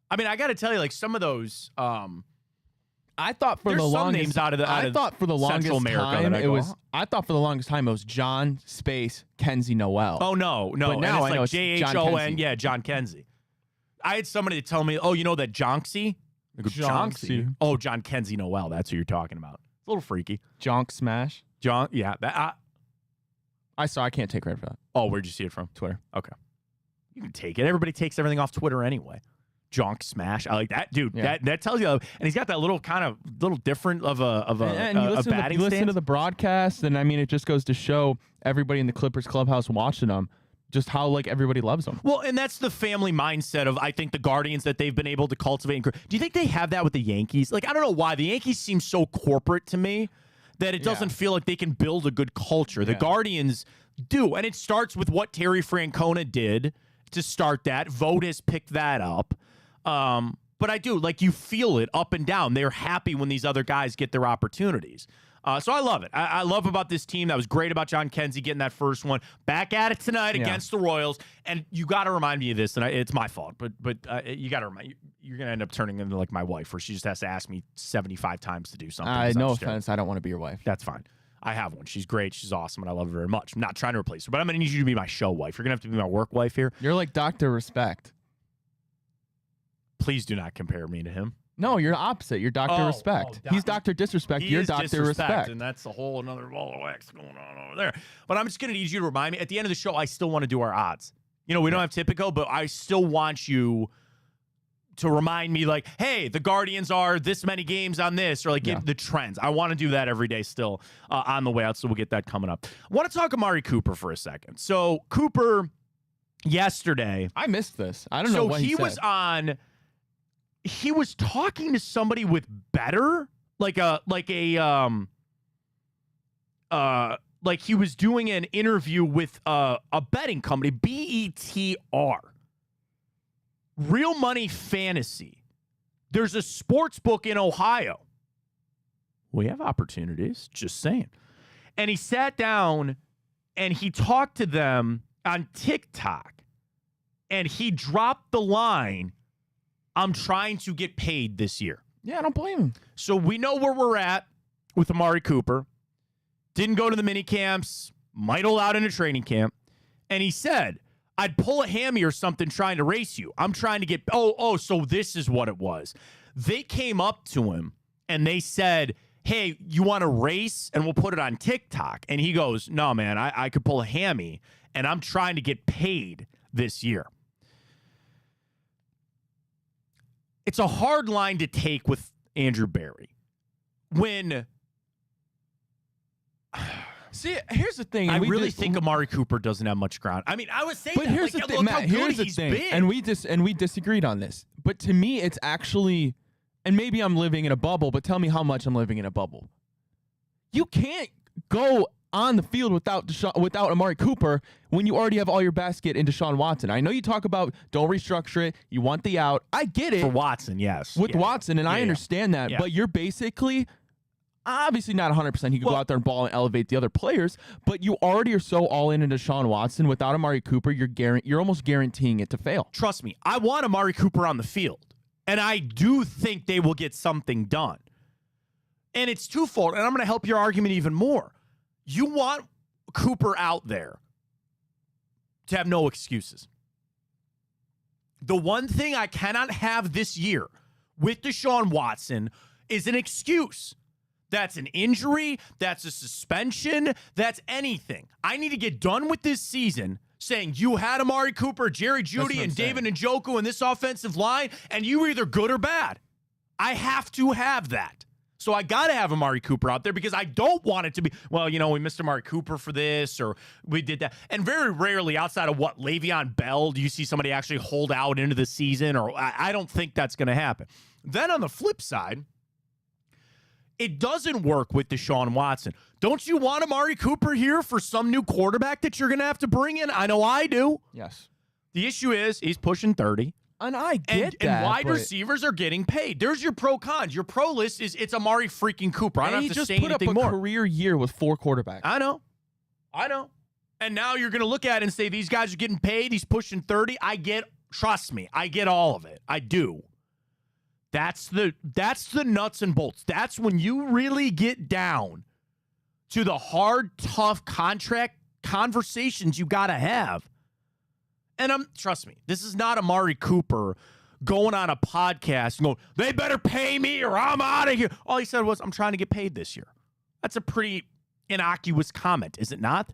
I mean, I got to tell you, like, some of those... I thought for the longest time it was John space Kenzie Noel. Oh no. But now I know it's J-H-O-N, yeah, John Kenzie. I had somebody tell me, "Oh, you know that Jonksy?" Jonksy. Oh, John Kenzie Noel. That's who you're talking about. It's a little freaky. Jonk Smash. John, yeah. I can't take credit for that. Oh, where'd you see it from? Twitter. Okay. You can take it. Everybody takes everything off Twitter anyway. Jonk Smash. I like that, dude. Yeah. That tells you, and he's got that little different of a batting you listen to the broadcast, and I mean, it just goes to show everybody in the Clippers clubhouse watching them just how like everybody loves them. Well, and that's the family mindset of I think the Guardians that they've been able to cultivate. Do you think they have that with the Yankees? Like, I don't know why the Yankees seem so corporate to me that it doesn't feel like they can build a good culture. The Guardians do, and it starts with what Terry Francona did to start that. Vogt has picked that up. But I do, like, you feel it up and down. They're happy when these other guys get their opportunities. So I love it. I love about this team. That was great about John Kenzie getting that first one. Back at it tonight against the Royals. And you got to remind me of this, and it's my fault, but you got to remind you're going to end up turning into like my wife, where she just has to ask me 75 times to do something. No offense. I don't want to be your wife. That's fine. I have one. She's great. She's awesome, and I love her very much. I'm not trying to replace her, but I'm going to need you to be my show wife. You're going to have to be my work wife here. You're like Dr. Respect. Please do not compare me to him. No, you're opposite. You're Dr. Respect. He's Dr. Disrespect. You're Dr. Respect. And that's a whole another ball of wax going on over there. But I'm just going to need you to remind me. At the end of the show, I still want to do our odds. We don't have Tipico, but I still want you to remind me, like, hey, the Guardians are this many games on this, or like the trends. I want to do that every day still on the way out, so we'll get that coming up. I want to talk Amari Cooper for a second. So Cooper yesterday. I missed this. I don't know what he said. He was talking to somebody with Better, like he was doing an interview with a betting company, BETR, Real Money Fantasy. There's a sports book in Ohio. We have opportunities, just saying. And he sat down and he talked to them on TikTok, and he dropped the line, I'm trying to get paid this year. Yeah, I don't blame him. So we know where we're at with Amari Cooper. Didn't go to the mini camps, might hold out in a training camp. And he said, I'd pull a hammy or something trying to race you. I'm trying to get, so this is what it was. They came up to him and they said, hey, you want to race? And we'll put it on TikTok. And he goes, no, man, I could pull a hammy and I'm trying to get paid this year. It's a hard line to take with Andrew Berry. See, here's the thing. I really think Amari Cooper doesn't have much ground. I mean, I was saying, but here's the thing, Matt. Here's the thing, and we disagreed on this. But to me, it's actually, and maybe I'm living in a bubble. But tell me how much I'm living in a bubble. You can't go on the field without Amari Cooper when you already have all your basket in Deshaun Watson. I know you talk about don't restructure it. You want the out. I get it. For Watson, yes. With Watson, and I understand that. Yeah. But you're basically, obviously not 100%. He could go out there and ball and elevate the other players. But you already are so all in Deshaun Watson. Without Amari Cooper, you're almost guaranteeing it to fail. Trust me. I want Amari Cooper on the field. And I do think they will get something done. And it's twofold. And I'm going to help your argument even more. You want Cooper out there to have no excuses. The one thing I cannot have this year with Deshaun Watson is an excuse. That's an injury. That's a suspension. That's anything. I need to get done with this season saying you had Amari Cooper, Jerry Jeudy, and David Njoku in this offensive line, and you were either good or bad. I have to have that. So I got to have Amari Cooper out there because I don't want it to be, well, we missed Amari Cooper for this or we did that. And very rarely outside of Le'Veon Bell, do you see somebody actually hold out into the season, or I don't think that's going to happen. Then on the flip side, it doesn't work with Deshaun Watson. Don't you want Amari Cooper here for some new quarterback that you're going to have to bring in? I know I do. Yes. The issue is he's pushing 30. And I get that. And wide receivers are getting paid. There's your pro cons. Your pro list is it's Amari freaking Cooper. I don't have to say anything more. He just put up a career year with 4 quarterbacks. I know. And now you're going to look at it and say these guys are getting paid. He's pushing 30. Trust me, I get all of it. I do. That's the nuts and bolts. That's when you really get down to the hard, tough contract conversations you got to have. And trust me, this is not Amari Cooper going on a podcast and going, they better pay me or I'm out of here. All he said was, I'm trying to get paid this year. That's a pretty innocuous comment, is it not?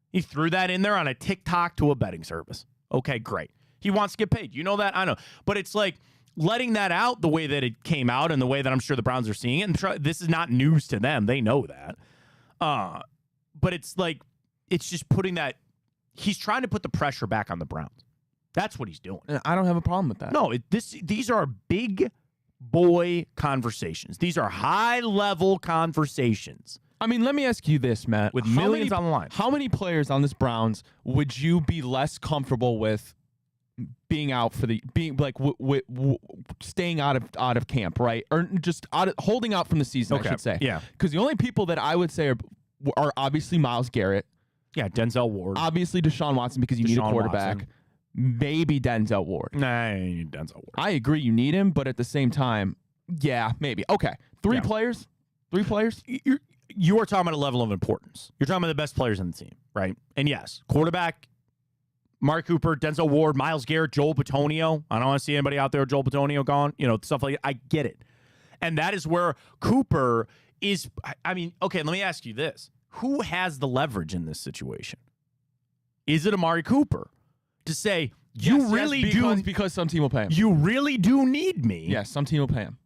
He threw that in there on a TikTok to a betting service. Okay, great. He wants to get paid. You know that? I know. But it's like letting that out the way that it came out and the way that I'm sure the Browns are seeing it. And this is not news to them. They know that. But it's like, it's just putting that. He's trying to put the pressure back on the Browns. That's what he's doing. And I don't have a problem with that. No, these are big boy conversations. These are high-level conversations. I mean, let me ask you this, Matt. With millions on the line. How many players on this Browns would you be less comfortable with being out for staying out of camp, right? Or just holding out from the season, I should say. Yeah. Because the only people that I would say are obviously Myles Garrett. Yeah, Denzel Ward. Obviously Deshaun Watson because you need a quarterback. Watson. Maybe Denzel Ward. Nah, you need Denzel Ward. I agree you need him, but at the same time, yeah, maybe. Okay. Three players? You are talking about a level of importance. You're talking about the best players on the team, right? And yes, quarterback, Mark Cooper, Denzel Ward, Myles Garrett, Joel Bitonio. I don't want to see anybody out there with Joel Bitonio gone. Stuff like that. I get it. And that is where Cooper is. I mean, okay, let me ask you this. Who has the leverage in this situation? Is it Amari Cooper to say, because some team will pay him. You really do need me. Yes, some team will pay him.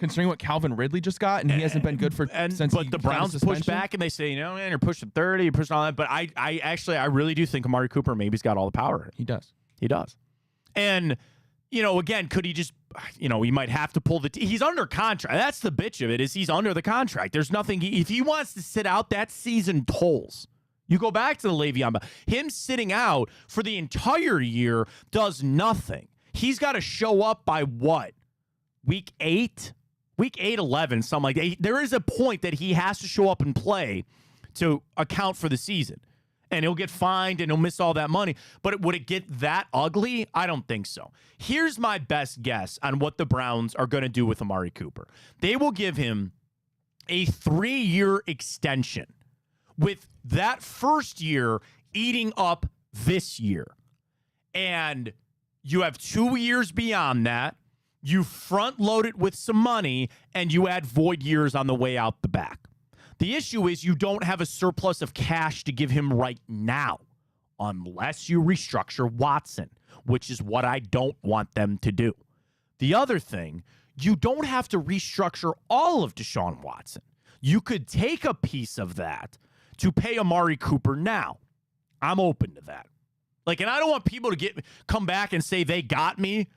Considering what Calvin Ridley just got, and he hasn't been good since. But the Browns push back and they say, man, you're pushing 30, you're pushing all that. But I really do think Amari Cooper maybe's got all the power. He does. He does. And again, could he just, he might have to pull he's under contract. That's the bitch of it, is he's under the contract. There's nothing, if he wants to sit out, that season tolls. You go back to the Le'Veon, him sitting out for the entire year does nothing. He's got to show up by what? Week 8? Week 8, 11, something like that. There is a point that he has to show up and play to account for the season. And he'll get fined and he'll miss all that money. But would it get that ugly? I don't think so. Here's my best guess on what the Browns are going to do with Amari Cooper. They will give him a 3-year extension, with that first year eating up this year. And you have 2 years beyond that. You front load it with some money, and you add void years on the way out the back. The issue is you don't have a surplus of cash to give him right now, unless you restructure Watson, which is what I don't want them to do. The other thing, you don't have to restructure all of Deshaun Watson. You could take a piece of that to pay Amari Cooper now. I'm open to that. And I don't want people to come back and say they got me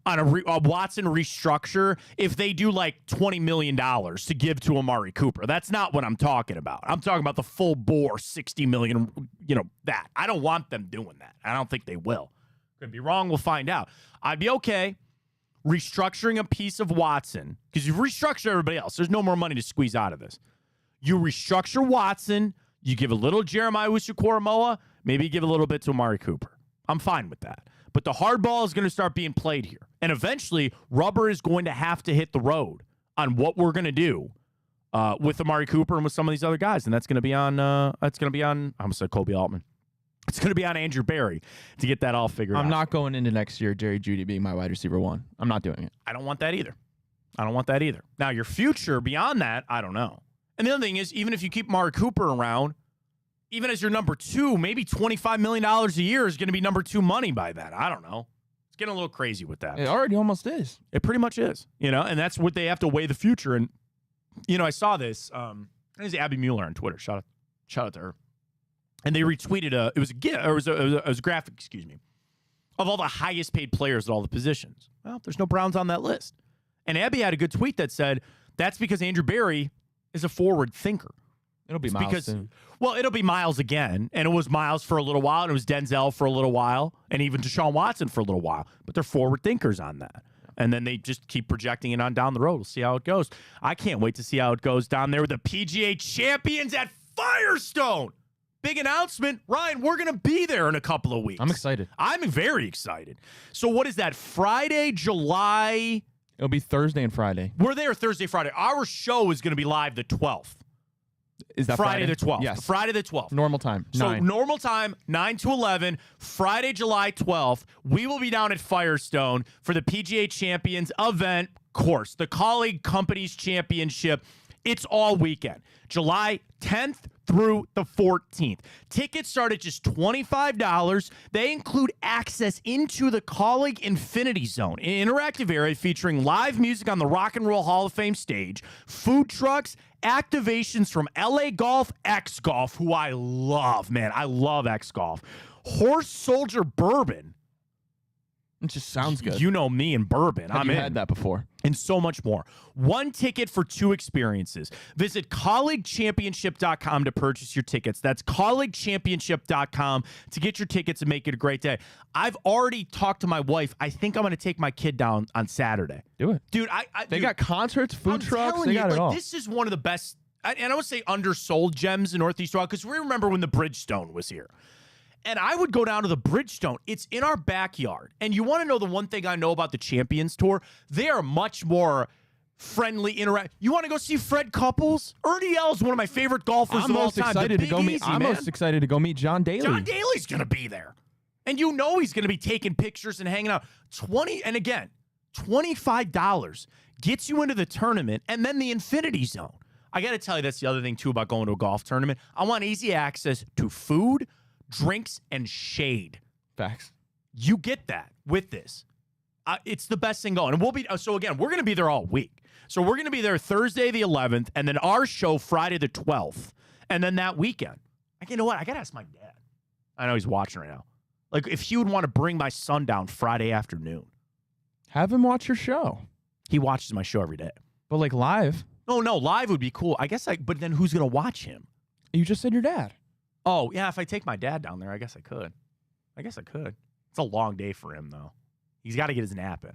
on a Watson restructure if they do like $20 million to give to Amari Cooper. That's not what I'm talking about. I'm talking about the full bore $60 million, that. I don't want them doing that. I don't think they will. Could be wrong. We'll find out. I'd be okay restructuring a piece of Watson, because you've restructured everybody else. There's no more money to squeeze out of this. You restructure Watson, you give a little Jeremiah Owusu-Koramoah, maybe you give a little bit to Amari Cooper. I'm fine with that. But the hard ball is going to start being played here. And eventually, rubber is going to have to hit the road on what we're going to do with Amari Cooper and with some of these other guys. And that's going to be on, I almost said Kobe Altman. It's going to be on Andrew Berry to get that all figured out. I'm not going into next year, Jerry Jeudy being my wide receiver 1. I'm not doing it. I don't want that either. Now, your future beyond that, I don't know. And the other thing is, even if you keep Amari Cooper around, even as your number 2, maybe $25 million a year is going to be number 2 money by then. I don't know. It's getting a little crazy with that. It already almost is. It pretty much is, and that's what they have to weigh the future. And, I saw this. It was Abby Mueller on Twitter. Shout out to her. And they retweeted it was a graphic, of all the highest paid players at all the positions. Well, there's no Browns on that list. And Abby had a good tweet that said, that's because Andrew Berry is a forward thinker. It'll be Miles soon. Well, it'll be Miles again, and it was Miles for a little while, and it was Denzel for a little while, and even Deshaun Watson for a little while. But they're forward thinkers on that. And then they just keep projecting it on down the road. We'll see how it goes. I can't wait to see how it goes down there with the PGA champions at Firestone. Big announcement. Ryan, we're going to be there in a couple of weeks. I'm excited. I'm very excited. So what is that, Friday, July? It'll be Thursday and Friday. We're there Thursday, Friday. Our show is going to be live the 12th. Is that Friday the 12th? Yes. Friday the 12th. Normal time. So 9. normal time, 9 to 11, Friday, July 12th. We will be down at Firestone for the PGA Champions event course, the Colleague Companies Championship. It's all weekend, July 10th through the 14th. Tickets start at just $25. They include access into the Colleague Infinity Zone, an interactive area featuring live music on the Rock and Roll Hall of Fame stage, food trucks, activations from LA Golf, X Golf, who I love, man. I love X Golf. Horse Soldier Bourbon. It just sounds good. You know me and bourbon. Have you had that before? And so much more. 1 ticket for 2 experiences. Visit colleaguechampionship.com to purchase your tickets. That's colleaguechampionship.com to get your tickets and make it a great day. I've already talked to my wife. I think I'm going to take my kid down on Saturday. Do it. Dude, they got concerts, food trucks. They got it all. This is one of the best, and I would say undersold gems in Northeast Ohio, because we remember when the Bridgestone was here. And I would go down to the Bridgestone. It's in our backyard. And you want to know the one thing I know about the Champions Tour? They are much more friendly, You want to go see Fred Couples? Ernie Els is one of my favorite golfers of all time. I'm most excited to go meet John Daly. John Daly's going to be there. And you know he's going to be taking pictures and hanging out. $25 gets you into the tournament and then the Infinity Zone. I got to tell you, that's the other thing, too, about going to a golf tournament. I want easy access to food, drinks, and shade. Facts. You get that with this. it's the best thing going. And we'll be so again, we're going to be there all week. So we're going to be there Thursday the 11th, and then our show Friday the 12th, and then that weekend. You know what? I got to ask my dad. I know he's watching right now. Like, if he would want to bring my son down Friday afternoon. Have him watch your show. He watches my show every day. But like live? No, live would be cool. I guess but then who's going to watch him? You just said your dad. Oh, yeah, if I take my dad down there, I guess I could. It's a long day for him, though. He's got to get his nap in.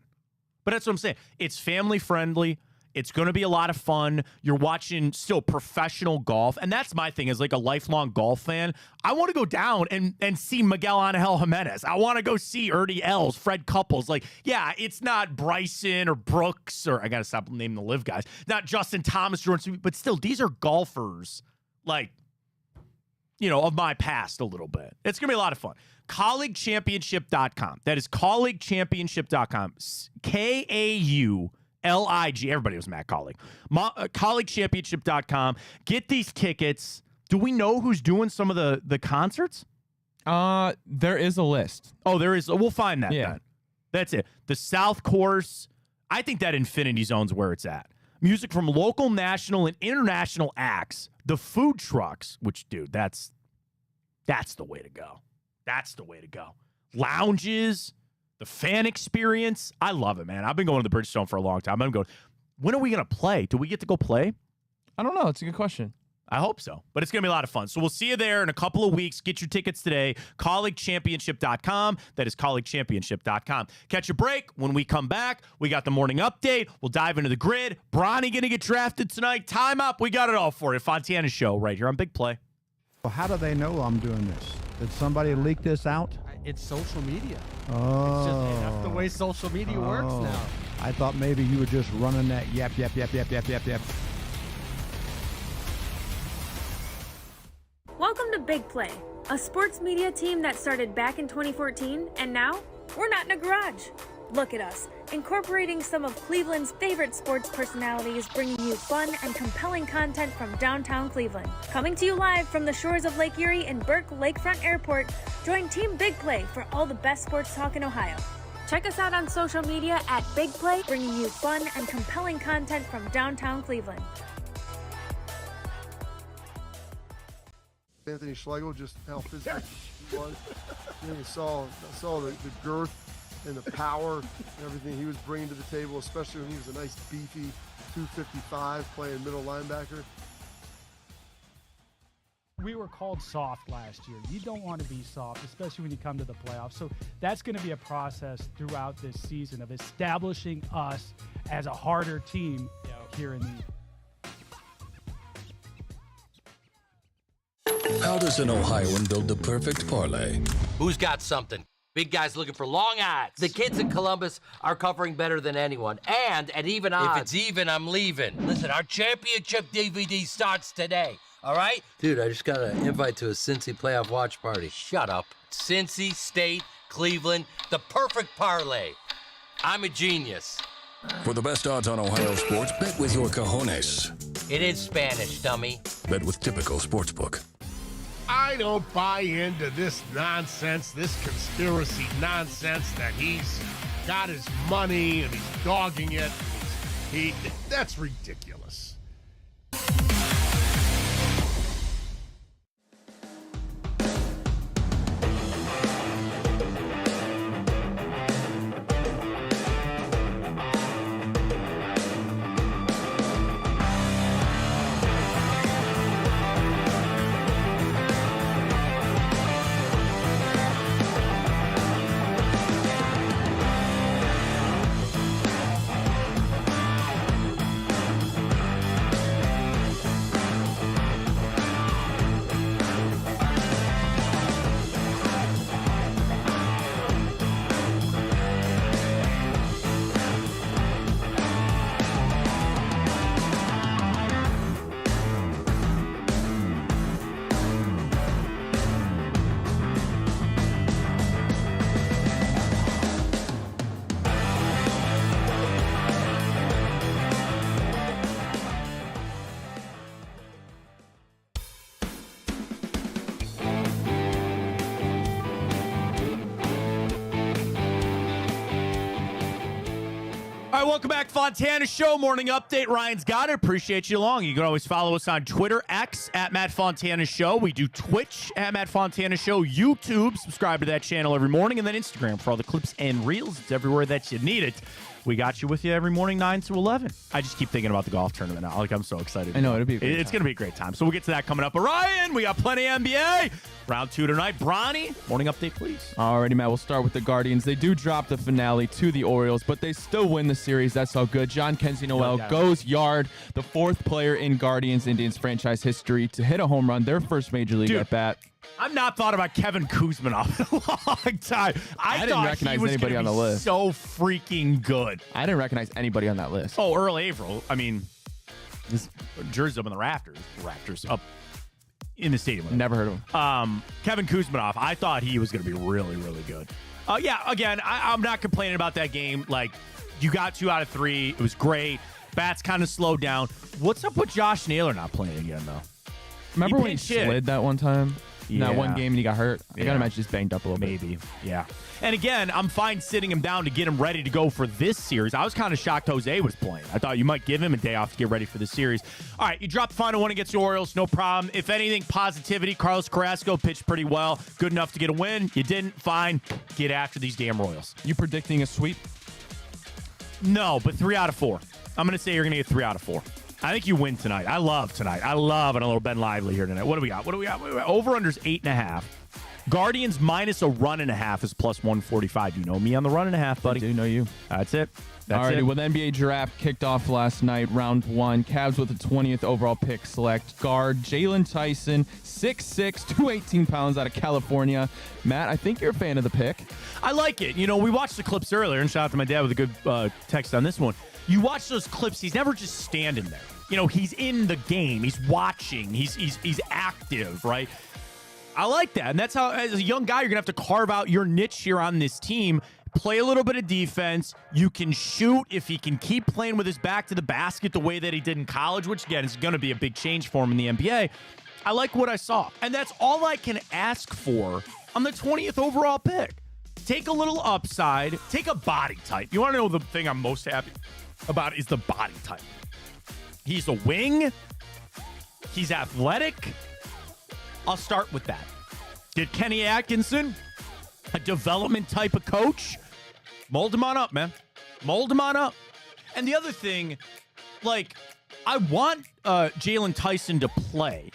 But that's what I'm saying. It's family friendly. It's going to be a lot of fun. You're watching still professional golf. And that's my thing as like a lifelong golf fan. I want to go down and see Miguel Angel Jimenez. I want to go see Ernie Els, Fred Couples. Like, yeah, it's not Bryson or Brooks or I got to stop naming the live guys. Not Justin Thomas, Jordan, but still, these are golfers like, of my past a little bit. It's going to be a lot of fun. CollegeChampionship.com. That is CollegeChampionship.com. KAULIG. Everybody was Matt Colleague. CollegeChampionship.com. Get these tickets. Do we know who's doing some of the concerts? There is a list. Oh, there is. We'll find that Yeah. then. That's it. The South Course. I think that Infinity Zone's where it's at. Music from local, national, and international acts. The food trucks, which, dude, that's the way to go. That's the way to go. Lounges, the fan experience. I love it, man. I've been going to the Bridgestone for a long time. I'm going, when are we going to play? Do we get to go play? I don't know. It's a good question. I hope so. But it's going to be a lot of fun. So we'll see you there in a couple of weeks. Get your tickets today. CollegeChampionship.com. That is CollegeChampionship.com. Catch a break. When we come back, we got the morning update. We'll dive into the grid. Bronny going to get drafted tonight. Time up. We got it all for you. Fontana Show right here on Big Play. Well, how do they know I'm doing this? Did somebody leak this out? It's social media. Oh. It's just, that's the way social media works now. I thought maybe you were just running that yap. Welcome to Big Play, a sports media team that started back in 2014, and now we're not in a garage. Look at us, incorporating some of Cleveland's favorite sports personalities, bringing you fun and compelling content from downtown Cleveland. Coming to you live from the shores of Lake Erie and Burke Lakefront Airport, join Team Big Play for all the best sports talk in Ohio. Check us out on social media at Big Play, bringing you fun and compelling content from downtown Cleveland. Anthony Schlegel, just how physical he was. You saw the girth and the power and everything he was bringing to the table, especially when he was a nice beefy 255 playing middle linebacker. We were called soft last year. You don't want to be soft, especially when you come to the playoffs. So that's going to be a process throughout this season of establishing us as a harder team here in the How does an Ohioan build the perfect parlay? Who's got something? Big guys looking for long odds. The kids in Columbus are covering better than anyone, and at even odds. If it's even, I'm leaving. Listen, our championship DVD starts today, all right? Dude, I just got an invite to a Cincy playoff watch party. Shut up. Cincy, State, Cleveland, the perfect parlay. I'm a genius. For the best odds on Ohio sports, bet with your cojones. It is Spanish, dummy. Bet with Typical Sportsbook. I don't buy into this nonsense, this conspiracy nonsense that he's got his money and he's dogging it. That's ridiculous. All right, welcome back, Fontana Show Morning Update. Ryan's got it. Appreciate you along. You can always follow us on Twitter, X at Matt Fontana Show. We do Twitch at Matt Fontana Show, YouTube. Subscribe to that channel every morning, and then Instagram for all the clips and reels. It's everywhere that you need it. We got you with you every morning, 9 to 11. I just keep thinking about the golf tournament now. Like, I'm so excited. I know, it'll be a great It's going to be a great time. So we'll get to that coming up. But Ryan, we got plenty of NBA. Round 2 tonight. Bronny, morning update, please. Alrighty, Matt. We'll start with the Guardians. They do drop the finale to the Orioles, but they still win the series. That's all good. John Kenzie Noel goes yard, the 4th player in Guardians Indians franchise history to hit a home run, their first major league at bat. I've not thought about Kevin Kuzminov in a long time. I didn't recognize anybody on the list. So freaking good. I didn't recognize anybody on that list. Oh, Earl Averill. I mean, this jersey up in the Raptors up in the stadium. Never heard of him. Kevin Kuzminov. I thought he was going to be really, really good. Yeah. Again, I'm not complaining about that game. Like, you got 2 out of 3. It was great. Bats kind of slowed down. What's up with Josh Naylor not playing again though? Remember when he slid that one time? In that one game and he got hurt? I gotta imagine he's banged up a little bit. Maybe, yeah. And again, I'm fine sitting him down to get him ready to go for this series. I was kind of shocked Jose was playing. I thought you might give him a day off to get ready for the series. All right, you dropped the final one against the Orioles, no problem. If anything, positivity. Carlos Carrasco pitched pretty well. Good enough to get a win. You didn't, fine. Get after these damn Royals. You predicting a sweep? No, but 3 out of 4. I'm going to say you're going to get 3 out of 4. I think you win tonight. I love tonight. I love it. A little Ben Lively here tonight. What do we got? Over-under's 8.5. Guardians minus a run and a half is plus 145. You know me on the run and a half, buddy. I do know you. That's it. That's Alrighty, it. well, the NBA draft kicked off last night, round 1. Cavs with the 20th overall pick select guard Jaylon Tyson, 6'6", 218 pounds out of California. Matt, I think you're a fan of the pick. I like it. You know, we watched the clips earlier, and shout out to my dad with a good text on this one. You watch those clips, he's never just standing there. You know, he's in the game. He's watching. He's active, right? I like that. And that's how, as a young guy, you're going to have to carve out your niche here on this team. Play a little bit of defense. You can shoot if he can keep playing with his back to the basket the way that he did in college, which, again, is going to be a big change for him in the NBA. I like what I saw. And that's all I can ask for on the 20th overall pick. Take a little upside. Take a body type. You want to know the thing I'm most happy about is the body type. He's a wing. He's athletic. I'll start with that. Get Kenny Atkinson, a development type of coach. Mold him on up, man. Mold him on up. And the other thing, like, I want Jaylon Tyson to play,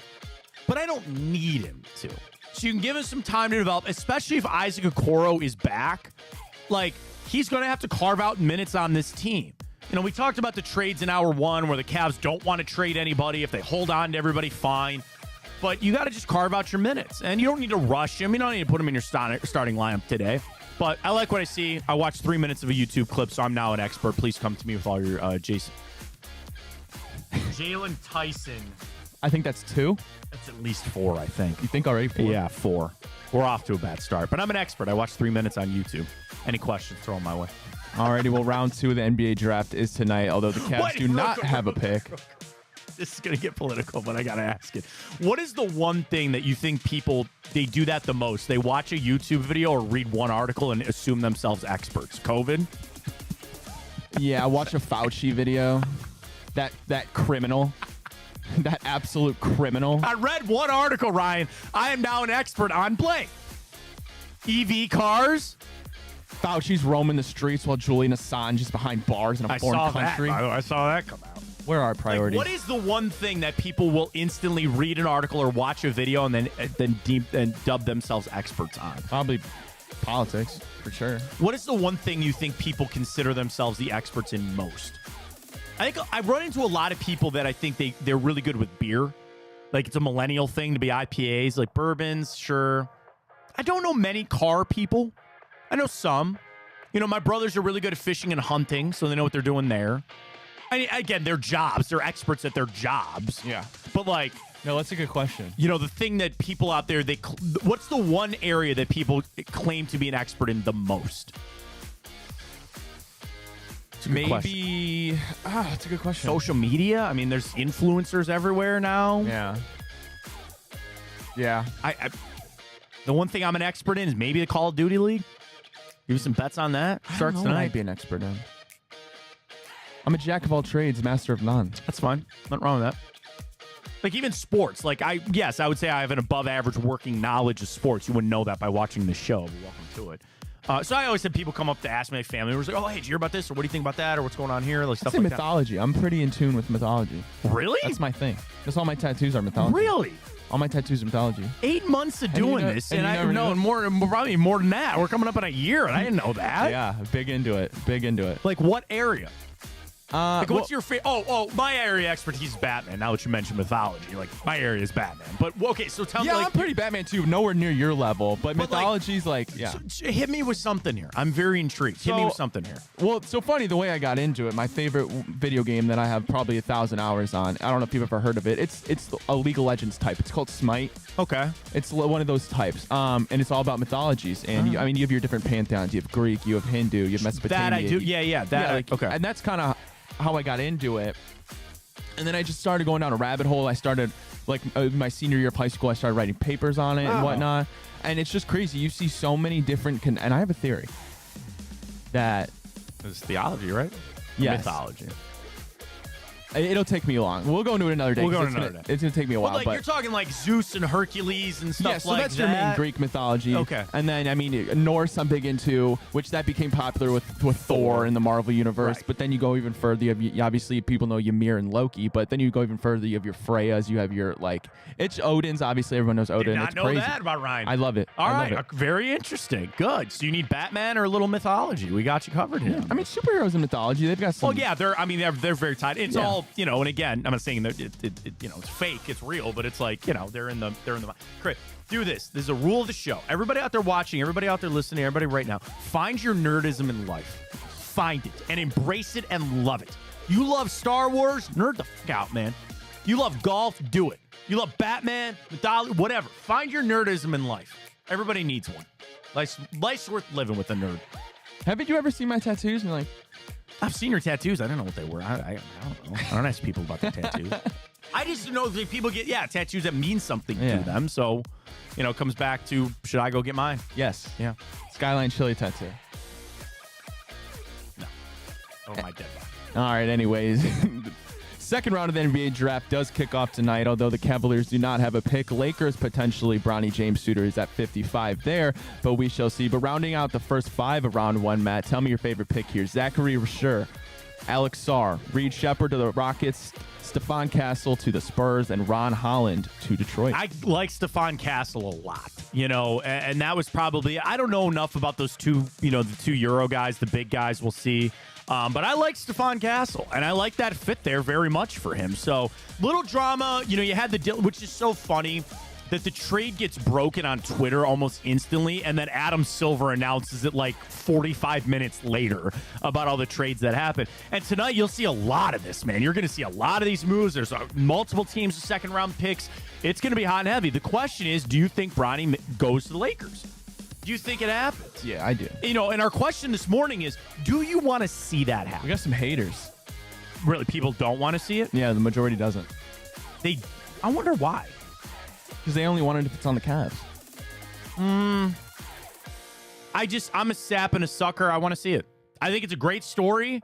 but I don't need him to. So you can give him some time to develop, especially if Isaac Okoro is back. Like, he's going to have to carve out minutes on this team. You know, we talked about the trades in hour 1 where the Cavs don't want to trade anybody. If they hold on to everybody, fine. But you got to just carve out your minutes. And you don't need to rush him. You don't need to put him in your starting lineup today. But I like what I see. I watched 3 minutes of a YouTube clip, so I'm now an expert. Please come to me with all your Jason. Jaylon Tyson. I think that's 2. That's at least 4, I think. You think already 4? Yeah, 4. We're off to a bad start. But I'm an expert. I watched 3 minutes on YouTube. Any questions, throw them my way. Alrighty, well, round 2 of the NBA draft is tonight, although the Cavs do not have a pick. This is going to get political, but I got to ask it. What is the one thing that you think people, they do that the most? They watch a YouTube video or read one article and assume themselves experts. COVID? Yeah, I watch a Fauci video. That criminal. That absolute criminal. I read one article, Ryan. I am now an expert on blank. EV cars? Fauci's roaming the streets while Julian Assange is behind bars in a foreign country. I saw that come out. Where are our priorities? Like, what is the one thing that people will instantly read an article or watch a video and then dub themselves experts on? Probably politics, for sure. What is the one thing you think people consider themselves the experts in most? I think I run into a lot of people that I think they're really good with beer. Like, it's a millennial thing to be IPAs, like bourbons, sure. I don't know many car people. I know some. You know, my brothers are really good at fishing and hunting, so they know what they're doing there. I mean, again, they're jobs. They're experts at their jobs. Yeah. But, like... No, that's a good question. You know, the thing that people out there, what's the one area that people claim to be an expert in the most? Maybe... that's a good question. Social media? I mean, there's influencers everywhere now. Yeah. Yeah. The one thing I'm an expert in is maybe the Call of Duty League. Give you some bets on that. Starts tonight. I'd be an expert in. I'm a jack of all trades, master of none. That's fine. Nothing wrong with that. Like even sports, like I would say I have an above average working knowledge of sports. You wouldn't know that by watching the show. But welcome to it. So I always had people come up to ask me, like family members, like, "Oh, hey, did you hear about this? Or what do you think about that? Or what's going on here?" Like stuff like mythology. I'm pretty in tune with mythology. Really? That's my thing. That's all my tattoos are mythology. Really? All my tattoos are mythology. 8 months of doing this, and I know probably more than that. We're coming up on a year, and I didn't know that. Yeah, big into it. Big into it. Like what area? Like what's your favorite? My area of expertise is Batman. Now that you mentioned mythology, like my area is Batman. But okay, so tell me. Yeah, like, I'm pretty Batman too. Nowhere near your level, but mythology's hit me with something here. I'm very intrigued. Hit me with something here. Well, it's so funny the way I got into it. My favorite video game that I have probably 1,000 hours on. I don't know if you've ever heard of it. It's a League of Legends type. It's called Smite. Okay. It's one of those types. And it's all about mythologies. And you have your different pantheons. You have Greek. You have Hindu. You have Mesopotamia. That I do. Yeah. Okay. And that's kind of how I got into it. And then I just started going down a rabbit hole. I started, my senior year of high school, I started writing papers on it and whatnot. And it's just crazy. You see so many different... and I have a theory that... It's theology, right? Yes. Mythology. It'll take me long. We'll go into it another day. It's going to take me a while. You're talking like Zeus and Hercules and stuff like that. Yeah, so that's your main Greek mythology. Okay. And then, Norse I'm big into, which that became popular with Thor in the Marvel Universe. Right. But then you go even further. Obviously, people know Ymir and Loki. But then you go even further. You have your Freyas. You have your, it's Odin's. Obviously, everyone knows Odin. Did not know that about Ryan. I love it. All right. Very interesting. Good. So you need Batman or a little mythology. We got you covered here. I mean, superheroes and mythology, they've got some... Well, yeah, they're very tied. It's all, and again, I'm not saying that it's fake, it's real, but it's like, they're in the Chris, do this. This is a rule of the show. Everybody out there watching, everybody out there listening, everybody right now, find your nerdism in life. Find it and embrace it and love it. You love Star Wars? Nerd the fuck out, man. You love golf? Do it. You love Batman, mythology, whatever. Find your nerdism in life. Everybody needs one. Life's worth living with a nerd. Haven't you ever seen my tattoos and you're like, I've seen your tattoos. I don't know what they were. I don't know. I don't ask people about their tattoos. I just know that people get, tattoos that mean something to them. So, it comes back to, should I go get mine? Yes. Yeah. Skyline Chili tattoo. No. Oh, my dead body. All right, anyways. Second round of the NBA draft does kick off tonight, although the Cavaliers do not have a pick. Lakers potentially, Bronny James Suter is at 55 there, but we shall see. But rounding out the first 5 of round 1, Matt, tell me your favorite pick here. Zachary Rasher, Alex Sarr, Reed Shepherd to the Rockets, Stephon Castle to the Spurs, and Ron Holland to Detroit. I like Stephon Castle a lot, and that was probably, I don't know enough about those two, the 2 Euro guys, the big guys, we'll see. But I like Stephon Castle, and I like that fit there very much for him. So, little drama. You had the deal, which is so funny that the trade gets broken on Twitter almost instantly, and then Adam Silver announces it like 45 minutes later about all the trades that happen. And tonight, you'll see a lot of this, man. You're going to see a lot of these moves. There's multiple teams with second-round picks. It's going to be hot and heavy. The question is, do you think Bronny goes to the Lakers? Do you think it happens? Yeah, I do. And our question this morning is, do you want to see that happen? We got some haters. Really, people don't want to see it? Yeah, the majority doesn't. I wonder why. Because they only want it if it's on the Cavs. I'm a sap and a sucker. I want to see it. I think it's a great story.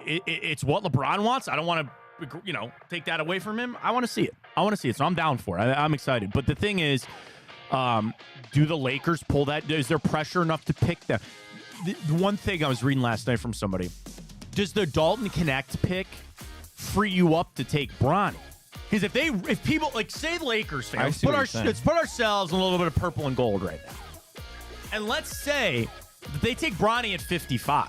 It's what LeBron wants. I don't want to, take that away from him. I want to see it. So I'm down for it. I'm excited. But the thing is, do the Lakers pull that? Is there pressure enough to pick them? The one thing I was reading last night from somebody, does the Dalton Connect pick free you up to take Bronny? Because if people, say the Lakers fans, let's put ourselves in a little bit of purple and gold right now. And let's say that they take Bronny at 55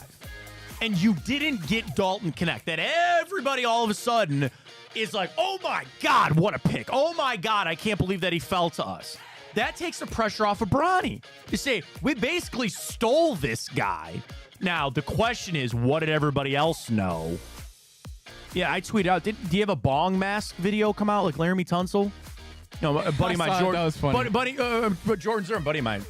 and you didn't get Dalton Connect, that everybody all of a sudden is like, oh my God, what a pick. Oh my God, I can't believe that he fell to us. That takes the pressure off of Bronny. You say, we basically stole this guy. Now, the question is, what did everybody else know? Yeah, I tweeted out, do you have a bong mask video come out like Laramie Tunsil? A buddy of mine, Jordan. That was funny. Jordan Zern, buddy of mine.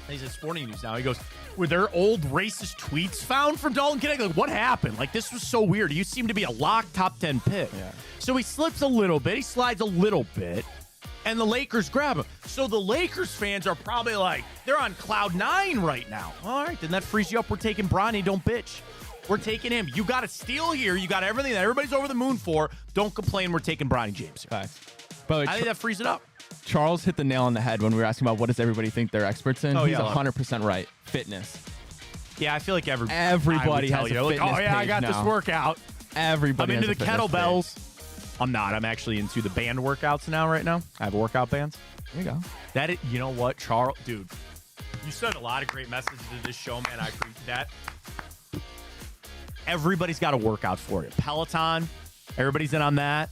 He's at Sporting News now. He goes, were there old racist tweets found from Dalton Connect? Like, what happened? Like, this was so weird. You seem to be a locked top 10 pick. Yeah. So he slips a little bit. He slides a little bit. And the Lakers grab him. So the Lakers fans are probably like, they're on cloud 9 right now. All right, then that frees you up. We're taking Bronny. Don't bitch. We're taking him. You got a steal here. You got everything that everybody's over the moon for. Don't complain. We're taking Bronny James here. Facts. But I think that frees it up. Charles hit the nail on the head when we were asking about what does everybody think they're experts in. Oh, He's yeah, 100% right. Fitness. Yeah, I feel like everybody has a fitness oh, yeah, I got page this now. workout. Everybody I'm into has the a fitness kettlebells. page. I'm not. I'm actually into the band workouts now right now. I have workout bands. There you go. That is, you know what, Charles? Dude, you sent a lot of great messages to this show, man. I appreciate that. Everybody's got a workout for it. Peloton, everybody's in on that.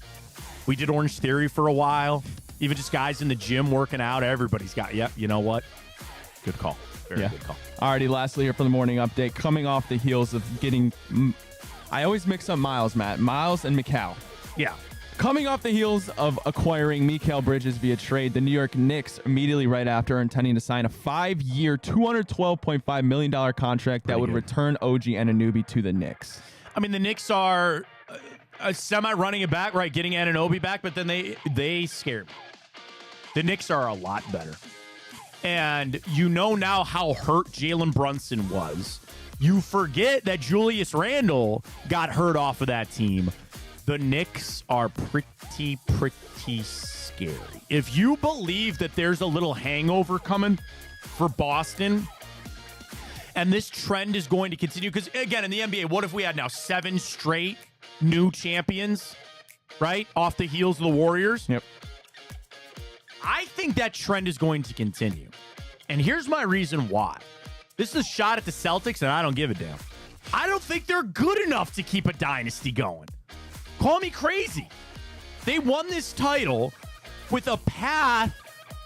We did Orange Theory for a while. Even just guys in the gym working out, everybody's got, yep, you know what? Good call. Very good call. Alrighty, lastly here for the morning update. Coming off the heels of getting, I always mix up Miles, Matt. Miles and Mikal. Yeah. Coming off the heels of acquiring Mikal Bridges via trade, the New York Knicks immediately right after are intending to sign a 5-year, $212.5 million contract that would return OG Anunoby to the Knicks. I mean, the Knicks are semi-running it back, right? Getting Anunoby back, but then they scared me. The Knicks are a lot better. And you know now how hurt Jalen Brunson was. You forget that Julius Randle got hurt off of that team. The Knicks are pretty scary. If you believe that there's a little hangover coming for Boston, and this trend is going to continue, because, again, in the NBA, what if we had now 7 straight new champions, right, off the heels of the Warriors? Yep. I think that trend is going to continue. And here's my reason why. This is a shot at the Celtics, and I don't give a damn. I don't think they're good enough to keep a dynasty going. Call me crazy. They won this title with a path.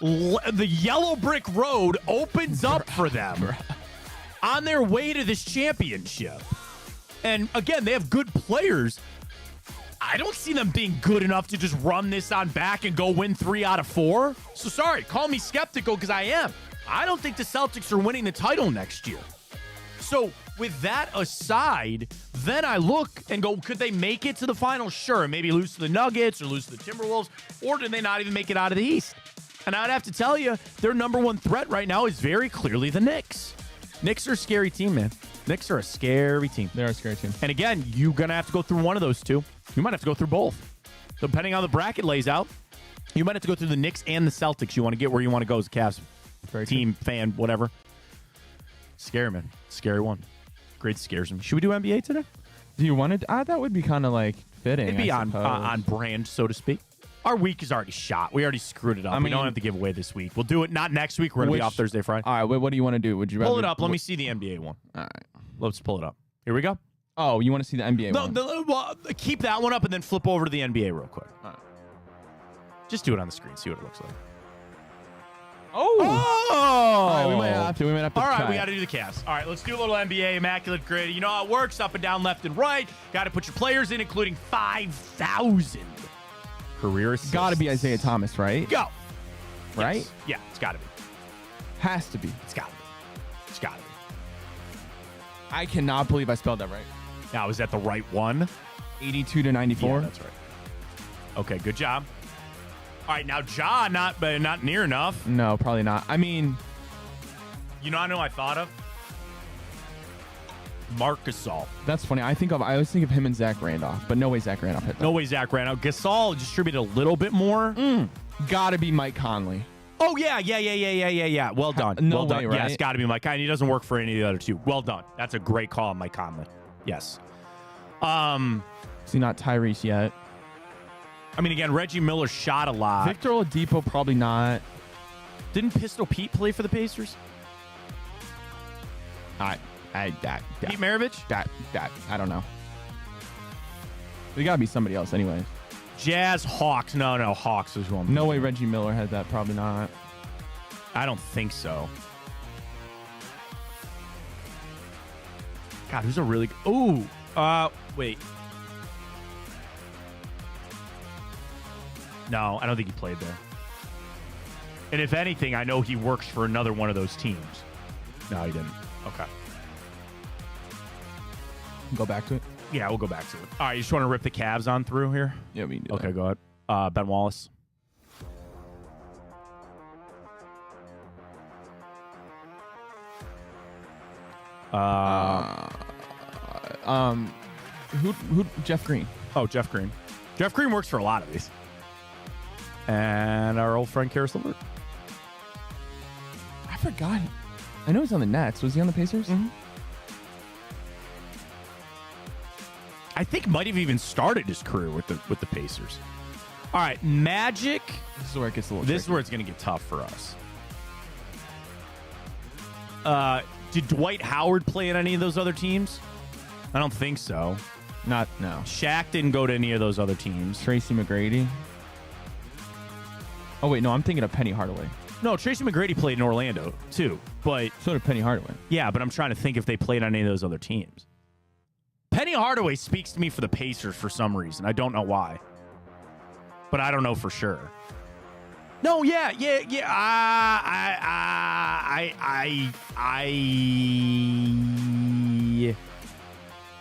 The yellow brick road opens up for them on their way to this championship. And again, they have good players. I don't see them being good enough to just run this on back and go win 3 out of 4. So sorry, call me skeptical because I am. I don't think the Celtics are winning the title next year. So with that aside, then I look and go, could they make it to the finals? Sure, maybe lose to the Nuggets or lose to the Timberwolves, or did they not even make it out of the East? And I'd have to tell you, their number one threat right now is very clearly the Knicks. Knicks are a scary team, man. Knicks are a scary team. They're a scary team. And again, you're going to have to go through one of those two. You might have to go through both. Depending on how the bracket lays out, you might have to go through the Knicks and the Celtics. You want to get where you want to go as a Cavs team, fan, whatever. Scary, man. Scary one. Great scares me. Should we do NBA today? Do you want to? That would be kind of like fitting. It'd be on brand, so to speak. Our week is already shot. We already screwed it up. We don't have to give away this week. We'll do it not next week. We're going to be off Thursday, Friday. All right. What do you want to do? Would you pull it up? Let me see the NBA one. All right. Let's pull it up. Here we go. Oh, you want to see the NBA one? Well, keep that one up and then flip over to the NBA real quick. All right. Just do it on the screen. See what it looks like. Oh! All right, we might have to. All right, we got to do the Cavs. All right, let's do a little NBA Immaculate Grid. You know how it works, up and down, left and right. Got to put your players in, including 5,000 career assists. Got to be Isaiah Thomas, right? Go. Right? Yes. Yeah, it's got to be. Has to be. It's got to be. It's got to be. I cannot believe I spelled that right. Now, is that the right one? 82 to 94? Yeah, that's right. Okay, good job. All right, now Ja, not near enough. No, probably not. I mean, you know I thought of? Marc Gasol. That's funny. I always think of him and Zach Randolph, but no way Zach Randolph hit that. No way Zach Randolph. Gasol distributed a little bit more. Gotta be Mike Conley. Oh, yeah. Well done. No well way, done. right? Yeah, it's got to be Mike Conley. He doesn't work for any of the other two. Well done. That's a great call on Mike Conley. Yes. Is he not Tyrese yet? I mean, again, Reggie Miller shot a lot. Victor Oladipo, probably not. Didn't Pistol Pete play for the Pacers? Pete Maravich? I don't know. There gotta be somebody else anyway. Jazz, Hawks. No, Hawks is one. No way Reggie Miller had that. Probably not. I don't think so. God, who's a really... Ooh. Wait. No, I don't think he played there. And if anything, I know he works for another one of those teams. No, he didn't. Okay. Go back to it? Yeah, we'll go back to it. All right, you just want to rip the Cavs on through here? Yeah, we can do Okay, go ahead. Ben Wallace. Who? Jeff Green. Oh, Jeff Green. Jeff Green works for a lot of these. And our old friend Karis LeVert. I forgot. I know he's on the Nets. Was he on the Pacers? Mm-hmm. I think might have even started his career with the Pacers. All right, Magic. This is where it gets a little. This is where it's going to get tough for us. Did Dwight Howard play in any of those other teams? I don't think so. No. Shaq didn't go to any of those other teams. Tracy McGrady. Oh wait, no, I'm thinking of Penny Hardaway. No, Tracy McGrady played in Orlando too, but so did Penny Hardaway. Yeah, but I'm trying to think if they played on any of those other teams. Penny Hardaway speaks to me for the Pacers for some reason. I don't know why, but I don't know for sure. No, yeah.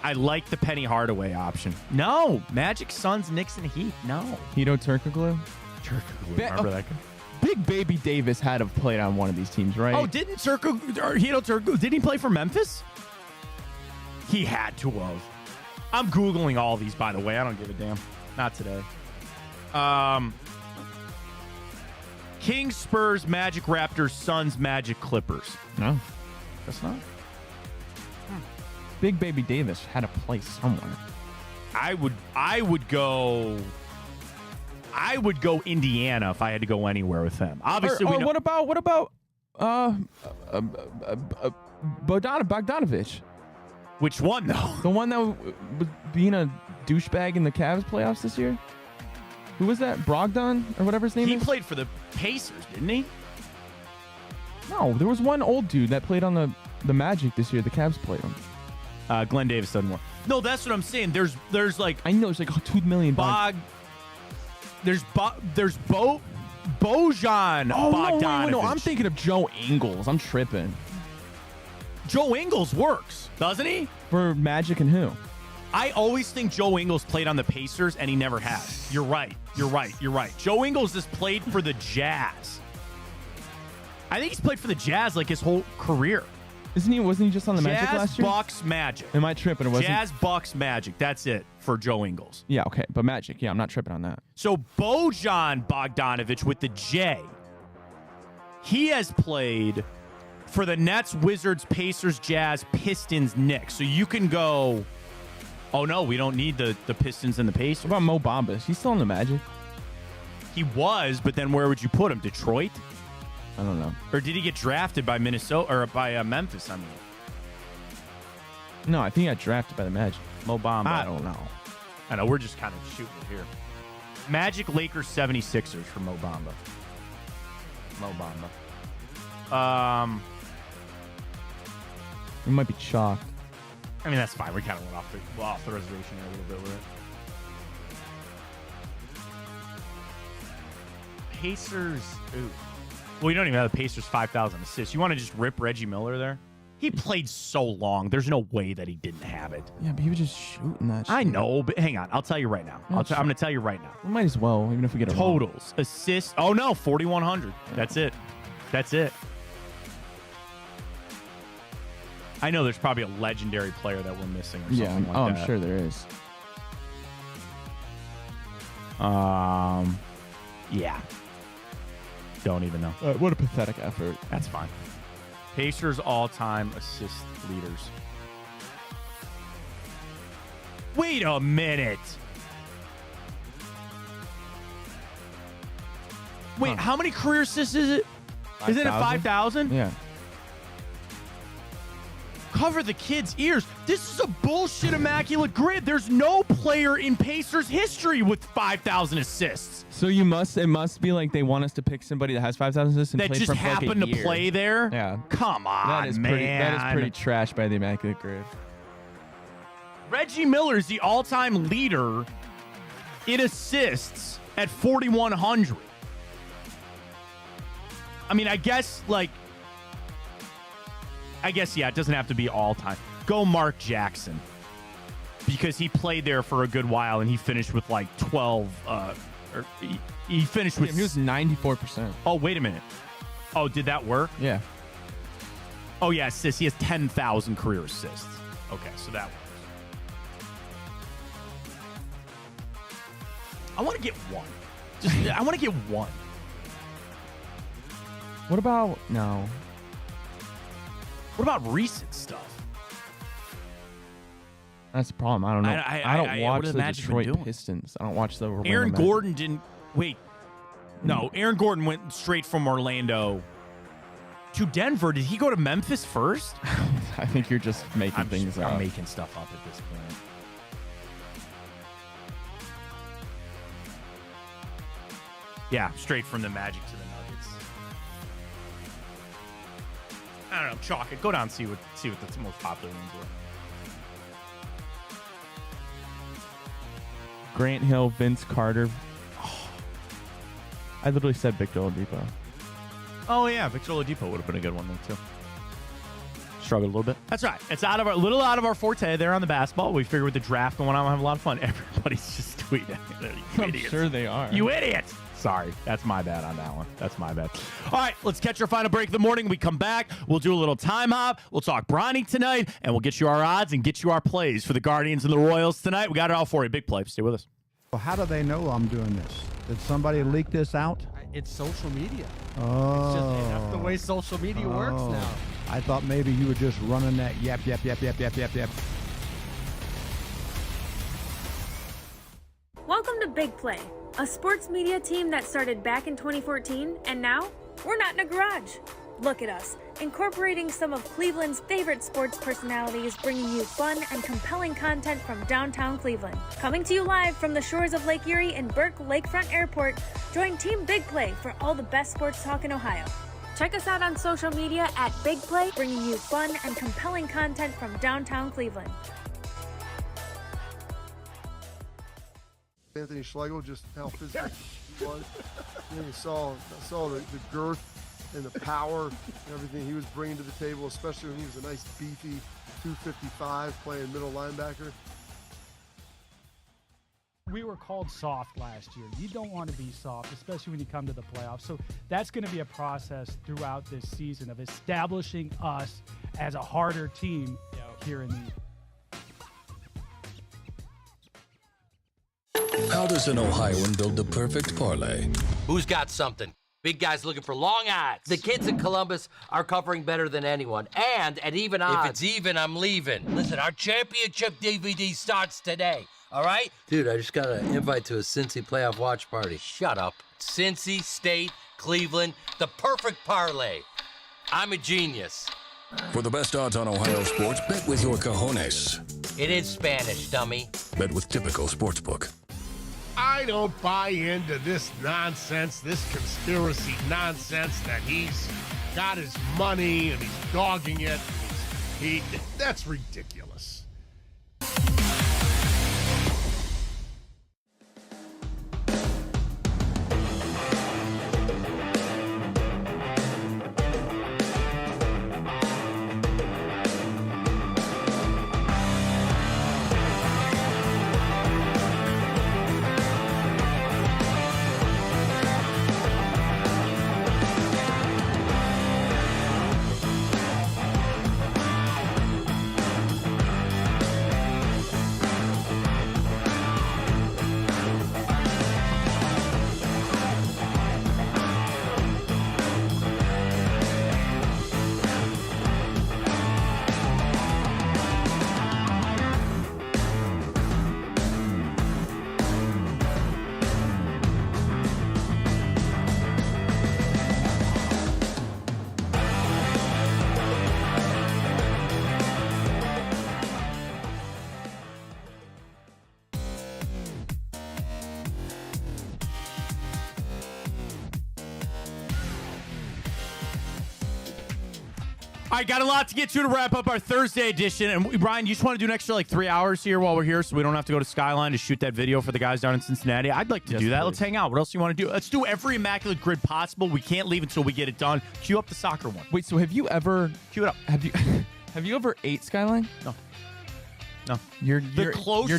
I like the Penny Hardaway option. No, Magic, Suns, Knicks, and Heat. No, Hedo Turkoglu. Remember that guy? Big Baby Davis had to have played on one of these teams, right? Oh, didn't Hedo Turkoglu? Didn't he play for Memphis? He had to have. I'm Googling all these, by the way. I don't give a damn. Not today. Kings, Spurs, Magic, Raptors, Suns, Magic, Clippers. No. That's not. Big Baby Davis had to play somewhere. I would go Indiana if I had to go anywhere with them. Obviously, we know. What about Bogdanovich? Which one though? The one that was being a douchebag in the Cavs playoffs this year. Who was that? Brogdon or whatever his name is? He played for the Pacers, didn't he? No, there was one old dude that played on the Magic this year. The Cavs played him. Glenn Davis doesn't work. No, that's what I'm saying. There's like I know there's like $2 million. There's Bojan Bogdanovich. No, I'm thinking of Joe Ingles. I'm tripping. Joe Ingles works, doesn't he? For Magic and who? I always think Joe Ingles played on the Pacers, and he never has. You're right. Joe Ingles has played for the Jazz. I think he's played for the Jazz like his whole career. Wasn't he just on the Magic last year? Jazz, Bucks, Magic. Am I tripping? It wasn't? Jazz, Bucks, Magic. That's it for Joe Ingles. Yeah, okay. But Magic, yeah, I'm not tripping on that. So Bojan Bogdanovich with the J, he has played for the Nets, Wizards, Pacers, Jazz, Pistons, Knicks. So you can go, oh no, we don't need the Pistons and the Pacers. What about Mo Bamba? He's still in the Magic. He was, but then where would you put him? Detroit? I don't know. Or did he get drafted by Minnesota or by Memphis? I mean, no, I think he got drafted by the Magic. Mo Bamba. I don't know. I know we're just kind of shooting it here. Magic, Lakers, 76ers for Mo Bamba. We might be chalked. I mean, that's fine. We kind of went off the reservation here a little bit with it. Pacers. Ooh. Well, you don't even have the Pacers 5,000 assists. You want to just rip Reggie Miller there? He played so long. There's no way that he didn't have it. Yeah, but he was just shooting that shit. I know, but hang on. I'll tell you right now. I'm going to tell you right now. We might as well, even if we get it totals, wrong. Assists. Oh, no, 4,100. Yeah. That's it. I know there's probably a legendary player that we're missing or something like that. I'm sure there is. Yeah. Don't even know. What a pathetic effort. That's fine. Pacers all-time assist leaders. Wait a minute. Wait, how many career assists is it? 5, is it at 5,000? Yeah. Cover the kids' ears. This is a bullshit immaculate grid. There's no player in Pacers history with 5,000 assists. So it must be like they want us to pick somebody that has 5,000 assists and that played just for happened like a to year. play there. Yeah, come on, man. That is pretty trash by the immaculate grid. Reggie Miller is the all-time leader in assists at 4,100. I mean, I guess, yeah, it doesn't have to be all-time. Go Mark Jackson. Because he played there for a good while, and he finished with, 12, he finished with... He was 94%. Oh, wait a minute. Oh, did that work? Yeah. Oh, yeah, assists. He has 10,000 career assists. Okay, so that works. I want to get one. I want to get one. What about no? What about recent stuff? That's the problem. I don't know. I don't watch the Magic been Detroit doing? Pistons. I don't watch the Orlando Aaron Magic. Gordon didn't. Wait. No, Aaron Gordon went straight from Orlando to Denver. Did he go to Memphis first? I think you're just making things up. I'm making stuff up at this point. Yeah, straight from the Magic to the Nuggets. I don't know. Chalk it. Go down and see what the most popular ones were. Grant Hill, Vince Carter. Oh, I literally said Victor Oladipo. Oh yeah, Victor Oladipo would have been a good one though too. Struggled a little bit. That's right. It's out of our forte there on the basketball. We figure with the draft going on, we'll have a lot of fun. Everybody's just tweeting. I'm sure they are. You idiots. Sorry. That's my bad on that one. That's my bad. All right, let's catch our final break of the morning. We come back. We'll do a little time hop. We'll talk Bronny tonight, and we'll get you our odds and get you our plays for the Guardians and the Royals tonight. We got it all for you. Big play. Stay with us. Well, how do they know I'm doing this? Did somebody leak this out? It's social media. Oh. It's just that's the way social media works now. I thought maybe you were just running that yep. Welcome to Big Play, a sports media team that started back in 2014, and now we're not in a garage. Look at us, incorporating some of Cleveland's favorite sports personalities, bringing you fun and compelling content from downtown Cleveland. Coming to you live from the shores of Lake Erie and Burke Lakefront Airport, join Team Big Play for all the best sports talk in Ohio. Check us out on social media at Big Play, bringing you fun and compelling content from downtown Cleveland. Anthony Schlegel, just how physical he was. You saw the girth and the power and everything he was bringing to the table, especially when he was a nice beefy 255 playing middle linebacker. We were called soft last year. You don't want to be soft, especially when you come to the playoffs. So that's going to be a process throughout this season of establishing us as a harder team here in the How does an Ohioan build the perfect parlay? Who's got something? Big guys looking for long odds. The kids in Columbus are covering better than anyone, and at even odds. If it's even, I'm leaving. Listen, our championship DVD starts today, all right? Dude, I just got an invite to a Cincy playoff watch party. Shut up. Cincy, State, Cleveland, the perfect parlay. I'm a genius. For the best odds on Ohio sports, bet with your cojones. It is Spanish, dummy. Bet with Typical Sportsbook. I don't buy into this nonsense, this conspiracy nonsense that he's got his money and he's dogging it. That's ridiculous. All right, got a lot to get to wrap up our Thursday edition. And Brian, you just want to do an extra 3 hours here while we're here so we don't have to go to Skyline to shoot that video for the guys down in Cincinnati? I'd like to do that. Please. Let's hang out. What else do you want to do? Let's do every Immaculate Grid possible. We can't leave until we get it done. Cue up the soccer one. Wait, so have you ever... Cue it up. Have you ever ate Skyline? No. You're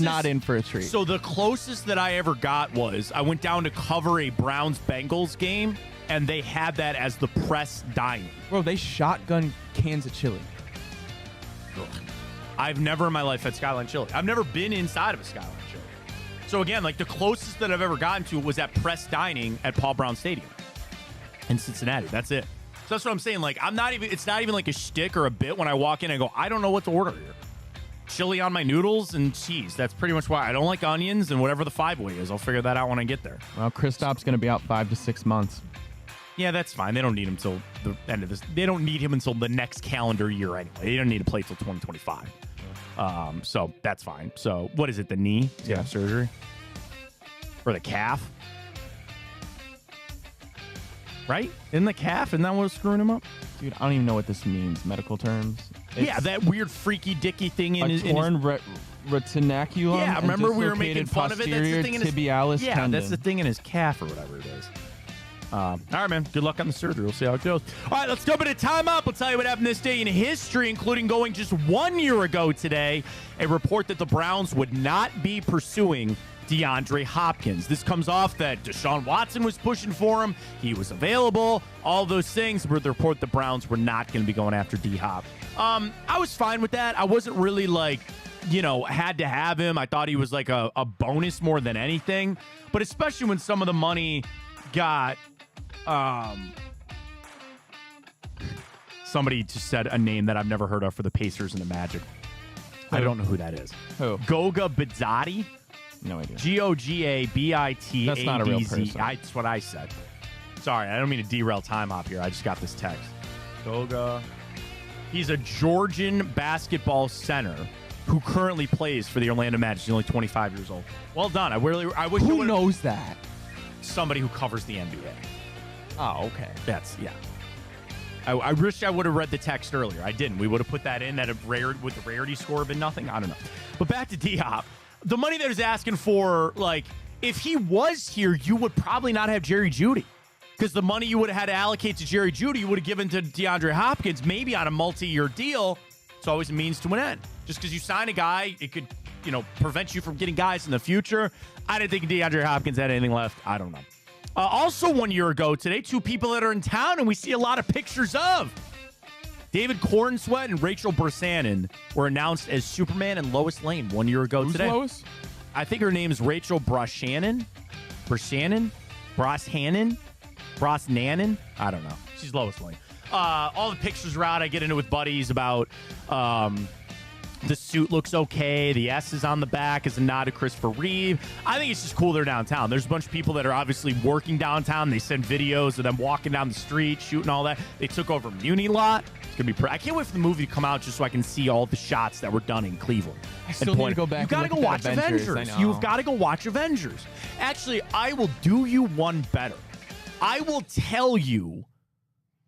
not in for a treat. So the closest that I ever got was I went down to cover a Browns-Bengals game, and they had that as the press dining. Bro, they shotgun cans of chili. Ugh. I've never in my life had Skyline chili. I've never been inside of a Skyline chili. So again, like the closest that I've ever gotten to was at Press Dining at Paul Brown Stadium in Cincinnati. That's it. So that's what I'm saying. Like, it's not even like a shtick or a bit when I walk in and go, I don't know what to order here. Chili on my noodles and cheese. That's pretty much why I don't like onions and whatever the 5-way is. I'll figure that out when I get there. Well, Kristaps going to be out 5 to 6 months. Yeah, that's fine. They don't need him till the end of this. They don't need him until the next calendar year anyway. They don't need to play till 2025. So that's fine. So what is it? The knee? Does he have surgery? Or the calf? Right? Isn't the calf? Isn't that what's screwing him up? Dude, I don't even know what this means. Medical terms. Yeah, that weird freaky dicky thing in his torn retinaculum. Yeah, remember we were making fun of it. That's the thing in his tibialis tendon. That's the thing in his calf or whatever it is. All right, man. Good luck on the surgery. We'll see how it goes. All right, let's jump into timeout. We'll tell you what happened this day in history, including going just 1 year ago today, a report that the Browns would not be pursuing DeAndre Hopkins. This comes off that Deshaun Watson was pushing for him. He was available. All those things were the report the Browns were not going to be going after D-Hop. I was fine with that. I wasn't really like, had to have him. I thought he was like a bonus more than anything. But especially when some of the money got... somebody just said a name that I've never heard of for the Pacers and the Magic. I don't know who that is. Who? Goga Bitadze? No idea. Gogabitadze. That's not a real person. That's what I said. Sorry, I don't mean to derail time hop here. I just got this text. Goga. He's a Georgian basketball center who currently plays for the Orlando Magic. He's only 25 years old. Well done. I wish who knows that? Somebody who covers the NBA. Oh, okay. Yeah. I wish I would have read the text earlier. I didn't. We would have put that in. That would the rarity score have been nothing? I don't know. But back to D-Hop. The money that he's asking for, like, if he was here, you would probably not have Jerry Jeudy. Because the money you would have had to allocate to Jerry Jeudy, you would have given to DeAndre Hopkins, maybe on a multi-year deal. It's always a means to an end. Just because you sign a guy, it could, prevent you from getting guys in the future. I didn't think DeAndre Hopkins had anything left. I don't know. Also 1 year ago today, two people that are in town and we see a lot of pictures of. David Cornsweat and Rachel Brosnahan were announced as Superman and Lois Lane 1 year ago today. Who's Lois? I think her name is Rachel Brosnahan. Brosnahan? I don't know. She's Lois Lane. All the pictures are out. I get into it with buddies about the suit looks okay. The S is on the back as a nod to Christopher Reeve. I think it's just cool they're downtown. There's a bunch of people that are obviously working downtown. They send videos of them walking down the street, shooting all that. They took over Muni Lot. It's going to be I can't wait for the movie to come out just so I can see all the shots that were done in Cleveland. I still need to go back. You got to go watch Avengers. You've got to go watch Avengers. Actually, I will do you one better. I will tell you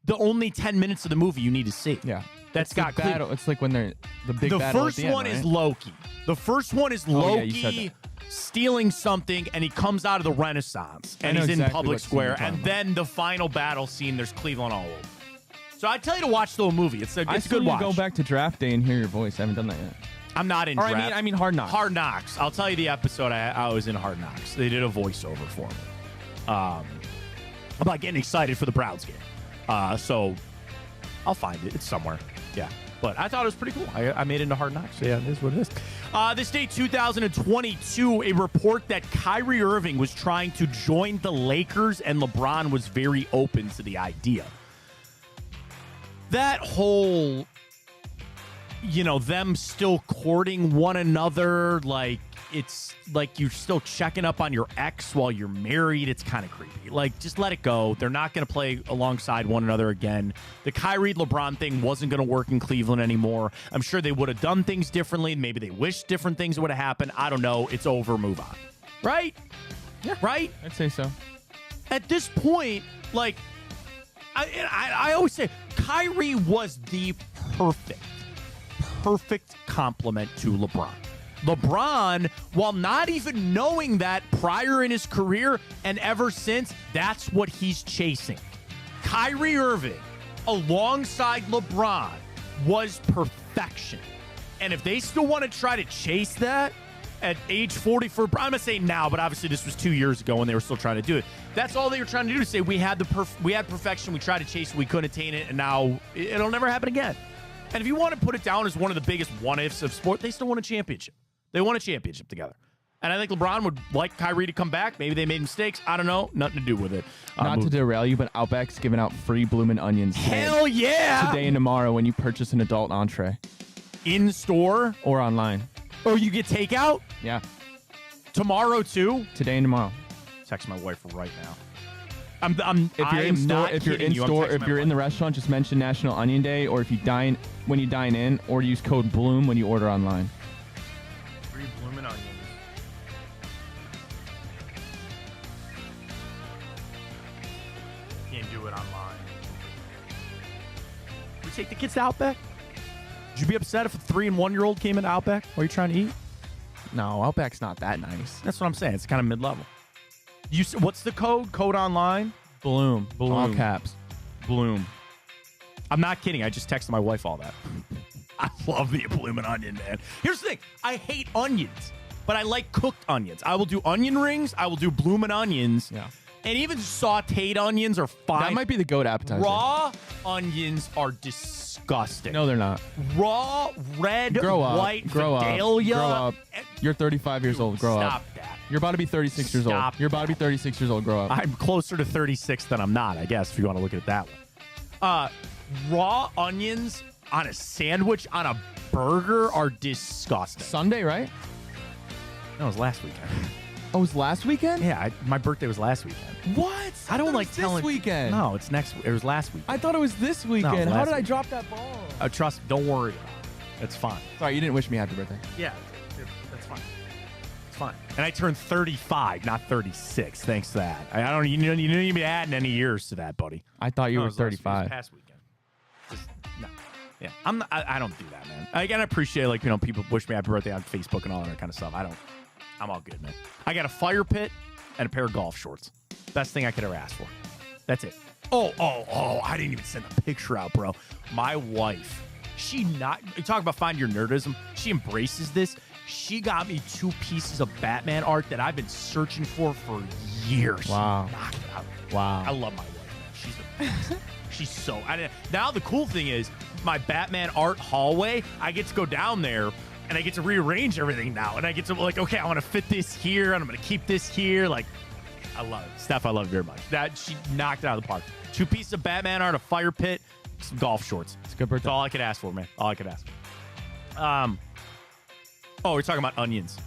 the only 10 minutes of the movie you need to see. Yeah. That's got battle. It's like when they're the big battle. The first one is Loki. The first one is Loki stealing something, and he comes out of the Renaissance, and he's in public square. And then the final battle scene, there's Cleveland all over. So I tell you to watch the whole movie. It's a good watch. Go back to draft day and hear your voice. I haven't done that yet. I'm not in draft. I mean Hard Knocks. Hard Knocks. I'll tell you the episode I was in Hard Knocks. They did a voiceover for me. I'm not getting excited for the Browns game. So I'll find it. It's somewhere. Yeah. But I thought it was pretty cool. I made it into Hard Knocks. So yeah, it is what it is. This day, 2022, a report that Kyrie Irving was trying to join the Lakers and LeBron was very open to the idea. That whole, them still courting one another, like, it's like you're still checking up on your ex while you're married. It's kind of creepy. Like, just let it go. They're not going to play alongside one another again. The Kyrie LeBron thing wasn't going to work in Cleveland anymore. I'm sure they would have done things differently. Maybe they wish different things would have happened. I don't know. It's over. Move on. Right? Yeah. Right? I'd say so. At this point, like, I always say Kyrie was the perfect complement to LeBron. LeBron, while not even knowing that prior in his career and ever since, that's what he's chasing. Kyrie Irving, alongside LeBron, was perfection. And if they still want to try to chase that at age 40 I'm going to say now, but obviously this was 2 years ago when they were still trying to do it. That's all they were trying to do, to say we had perfection, we tried to chase it, we couldn't attain it, and now it'll never happen again. And if you want to put it down as one of the biggest what-ifs of sport, they still won a championship. They won a championship together. And I think LeBron would like Kyrie to come back. Maybe they made mistakes. I don't know. Nothing to do with it. Not to derail you, but Outback's giving out free bloomin' onions. Hell yeah! Today and tomorrow when you purchase an adult entree. In store? Or online. Oh, you get takeout? Yeah. Tomorrow too? Today and tomorrow. Text my wife right now. If you're in the restaurant, just mention National Onion Day, or if you when you dine in, or use code BLOOM when you order online. Free bloomin' onions. Can't do it online. We take the kids to Outback? Would you be upset if a 3 and 1 year old came into Outback while you're trying to eat? No, Outback's not that nice. That's what I'm saying. It's kind of mid-level. What's the code? Code online? Bloom. Bloom. All caps. Bloom. I'm not kidding. I just texted my wife all that. I love me a bloomin' onion, man. Here's the thing. I hate onions, but I like cooked onions. I will do onion rings. I will do bloomin' onions. Yeah. And even sauteed onions are fine. That might be the goat appetizer. Raw onions are disgusting. No, they're not. Raw, red, white, Vidalia. Grow up. You're 35 years old. Grow up. Stop that. You're about to be 36 years old. You're about to be 36 years old. Grow up. I'm closer to 36 than I'm not, I guess, if you want to look at it that way. Raw onions on a sandwich, on a burger, are disgusting. Sunday, right? No, it was last weekend. Oh, it was last weekend? Yeah, my birthday was last weekend. What? I don't like telling. This weekend. No, it's next. It was last weekend. I thought it was this weekend. No, How did I weekend. drop that ball? Trust. Don't worry about it. It's fine. Sorry, you didn't wish me happy birthday. Yeah, that's fine. It's fine. And I turned 35, not 36. Thanks to that. I don't. You didn't even add any years to that, buddy. I thought you No, were it was last- it was 35. Past weekend. Just, no. Yeah, I'm. I don't do that, man. I gotta appreciate people wish me happy birthday on Facebook and all that kind of stuff. I don't. I'm all good, man. I got a fire pit and a pair of golf shorts. Best thing I could ever ask for. That's it. Oh, I didn't even send a picture out, bro. My wife, you talk about finding your nerdism. She embraces this. She got me 2 pieces of Batman art that I've been searching for years. Wow. Knocked it out. Wow. I love my wife, man. She's the best. She's so. Now the cool thing is my Batman art hallway. I get to go down there and I get to rearrange everything now, and I get to okay, I want to fit this here, and I'm gonna keep this here. Like, I love it, Steph. I love you very much. That she knocked it out of the park. 2 pieces of Batman art, a fire pit, some golf shorts. It's a good birthday. That's all I could ask for, man. All I could ask for. We're talking about onions,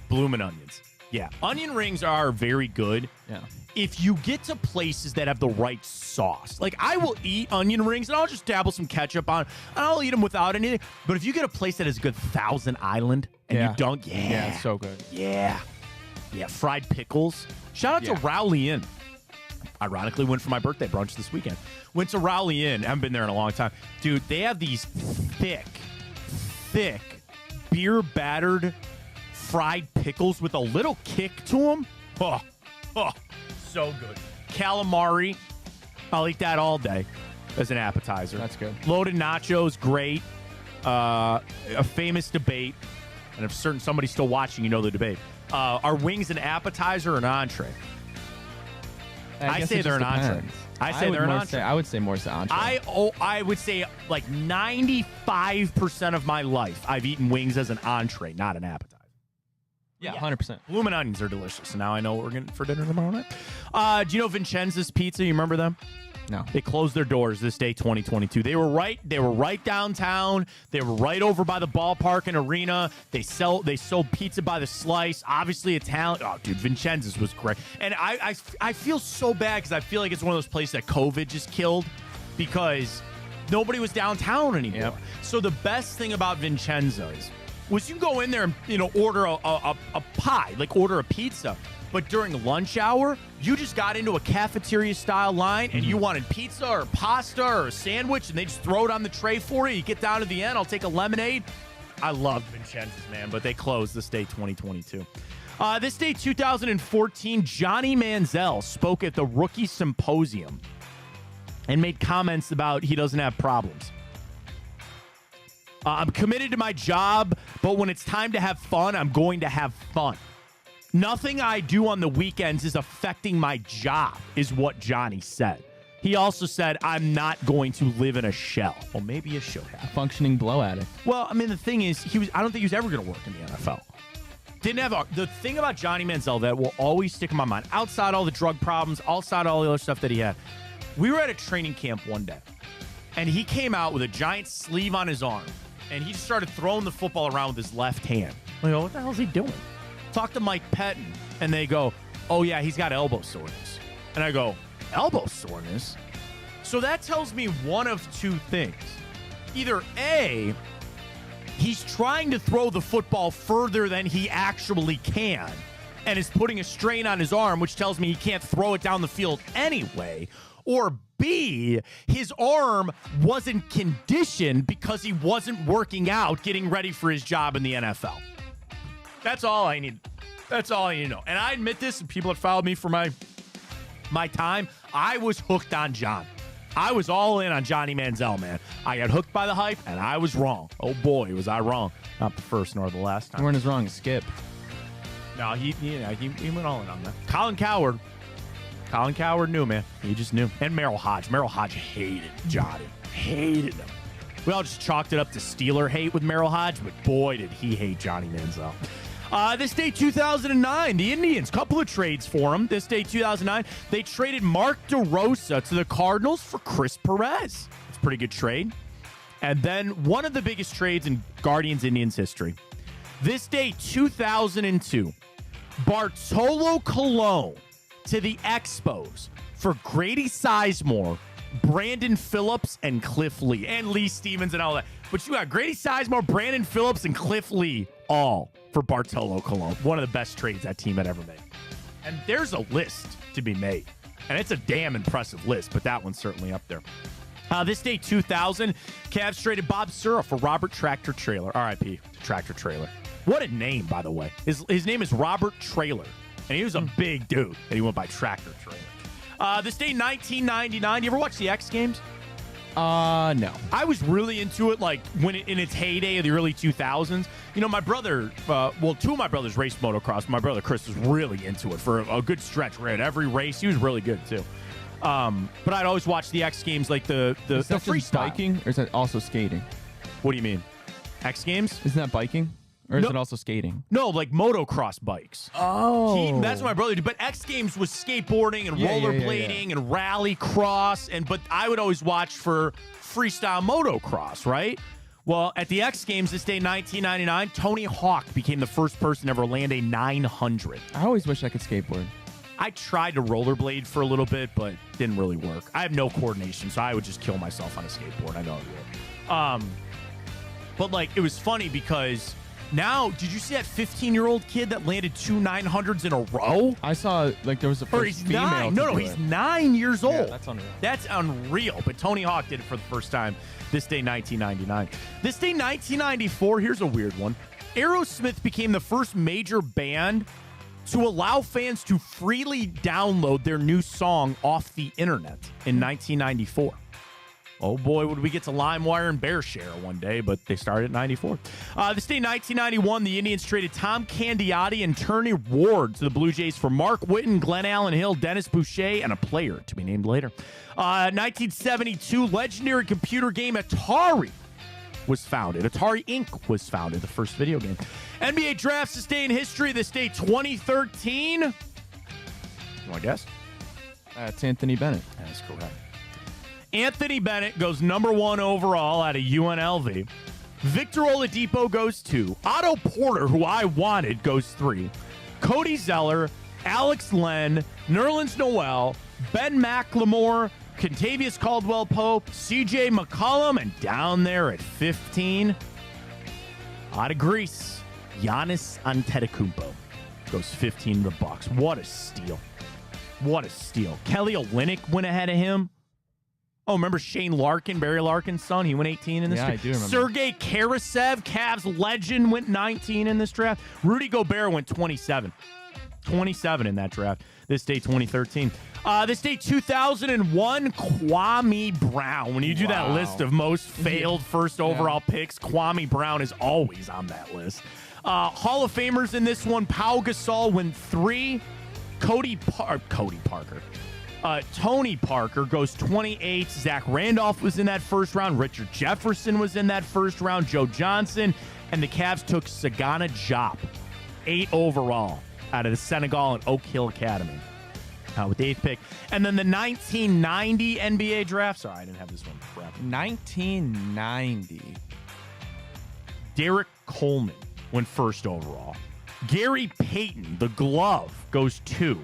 bloomin' onions. Yeah, onion rings are very good. Yeah. If you get to places that have the right sauce. Like, I will eat onion rings and I'll just dabble some ketchup on, and I'll eat them without anything. But if you get a place that has a good Thousand Island and you dunk, yeah, it's so good. Yeah, fried pickles. Shout out to Rowley Inn. Ironically, went for my birthday brunch this weekend. Went to Rowley Inn. Haven't been there in a long time. Dude, they have these thick, beer-battered fried pickles with a little kick to them. Oh, so good. Calamari. I'll eat that all day as an appetizer. That's good. Loaded nachos, great. A famous debate, and if somebody's still watching, you know the debate. Are wings an appetizer or an entree? I say they're an entree. I say they're an entree. I would say more so entree. I would say like 95% of my life I've eaten wings as an entree, not an appetizer. Yeah, 100%. Bloomin' onions are delicious, and now I know what we're getting for dinner tomorrow night. Do you know Vincenzo's Pizza? You remember them? No. They closed their doors this day, 2022. They were right downtown. They were right over by the ballpark and arena. They sold pizza by the slice. Obviously Italian. Oh, dude, Vincenzo's was great. And I feel so bad because I feel like it's one of those places that COVID just killed because nobody was downtown anymore. Yep. So the best thing about Vincenzo's was you go in there and order a pie, like order a pizza. But during lunch hour, you just got into a cafeteria-style line, and you wanted pizza or pasta or a sandwich, and they just throw it on the tray for you. You get down to the end, I'll take a lemonade. I love Vincenzo's, man, but they closed this day, 2022. This day, 2014, Johnny Manziel spoke at the Rookie Symposium and made comments about he doesn't have problems. I'm committed to my job, but when it's time to have fun, I'm going to have fun. Nothing I do on the weekends is affecting my job, is what Johnny said. He also said, I'm not going to live in a shell. Well, maybe you should have. Functioning blow addict. Well, I mean, the thing is, I don't think he was ever going to work in the NFL. The thing about Johnny Manziel that will always stick in my mind, outside all the drug problems, outside all the other stuff that he had, we were at a training camp one day, and he came out with a giant sleeve on his arm, and he just started throwing the football around with his left hand. I go, what the hell is he doing? Talk to Mike Pettin, and they go, oh, yeah, he's got elbow soreness. And I go, elbow soreness? So that tells me one of two things. Either A, he's trying to throw the football further than he actually can and is putting a strain on his arm, which tells me he can't throw it down the field anyway. Or B, his arm wasn't conditioned because he wasn't working out, getting ready for his job in the NFL. That's all I need. That's all I need to know. And I admit this, and people that followed me for my time, I was hooked on John. I was all in on Johnny Manziel, man. I got hooked by the hype, and I was wrong. Oh, boy, was I wrong. Not the first nor the last time. You weren't as wrong as Skip. No, he went all in on that. Colin Cowherd knew, man. He just knew. And Merrill Hodge. Merrill Hodge hated Johnny. Hated him. We all just chalked it up to Steeler hate with Merrill Hodge, but boy, did he hate Johnny Manziel. This day, 2009, the Indians, couple of trades for him. This day, 2009, they traded Mark DeRosa to the Cardinals for Chris Perez. It's a pretty good trade. And then one of the biggest trades in Guardians-Indians history. This day, 2002, Bartolo Colon to the Expos for Grady Sizemore, Brandon Phillips, and Cliff Lee. And Lee Stevens and all that. But you got Grady Sizemore, Brandon Phillips, and Cliff Lee all for Bartolo Colon. One of the best trades that team had ever made. And there's a list to be made. And it's a damn impressive list, but that one's certainly up there. This day, 2000, Cavs traded Bob Sura for Robert Tractor Trailer. R.I.P. to Tractor Trailer. What a name, by the way. His name is Robert Trailer. And he was a big dude. And he went by Tractor Trailer. This day, 1999. You ever watch the X Games? No. I was really into it, like, when in its heyday of the early 2000s. You know, my brother, two of my brothers raced motocross. My brother, Chris, was really into it for a good stretch. Right? Every race, he was really good, too. But I'd always watch the X Games, like the freestyle. Biking, or is that also skating? What do you mean? X Games? Isn't that biking? Or is it also skating? No, like motocross bikes. Oh. That's what my brother did. But X Games was skateboarding and rollerblading and rally cross. But I would always watch for freestyle motocross, right? Well, at the X Games this day, 1999, Tony Hawk became the first person to ever land a 900. I always wish I could skateboard. I tried to rollerblade for a little bit, but didn't really work. I have no coordination, so I would just kill myself on a skateboard. I know I would. But, like, it was funny because... Now, did you see that 15-year-old kid that landed 2 900s in a row? I saw, like, there was a first female. He's 9 years old. Yeah, that's unreal. That's unreal. But Tony Hawk did it for the first time this day, 1999. This day, 1994, here's a weird one. Aerosmith became the first major band to allow fans to freely download their new song off the internet in 1994. Oh, boy, would we get to LimeWire and BearShare one day, but they started at 94. This day, 1991, the Indians traded Tom Candiotti and Turney Ward to the Blue Jays for Mark Whitten, Glenn Allen Hill, Dennis Boucher, and a player to be named later. 1972, legendary computer game Atari was founded. Atari Inc. was founded, the first video game. NBA drafts this day in history. This day, 2013. You want to guess? It's Anthony Bennett. That's correct. Anthony Bennett goes number 1 overall out of UNLV. Victor Oladipo goes 2. Otto Porter, who I wanted, goes 3. Cody Zeller, Alex Len, Nerlens Noel, Ben McLemore, Kentavious Caldwell-Pope, CJ McCollum, and down there at 15, out of Greece, Giannis Antetokounmpo goes 15 to the Bucks. What a steal. What a steal. Kelly Olynyk went ahead of him. Oh, remember Shane Larkin, Barry Larkin's son? He went 18 in this draft. I do remember. Sergei Karasev, Cavs legend, went 19 in this draft. Rudy Gobert went 27. 27 in that draft. This day, 2013. This day, 2001, Kwame Brown. When you do that list of most failed first overall picks, Kwame Brown is always on that list. Hall of Famers in this one, Pau Gasol went 3. Tony Parker goes 28. Zach Randolph was in that first round. Richard Jefferson was in that first round. Joe Johnson. And the Cavs took Sagana Diop 8 overall out of the Senegal and Oak Hill Academy with the 8th pick. And then the 1990 NBA draft. Sorry, I didn't have this one forever. 1990. Derek Coleman went first overall. Gary Payton, the glove, goes 2.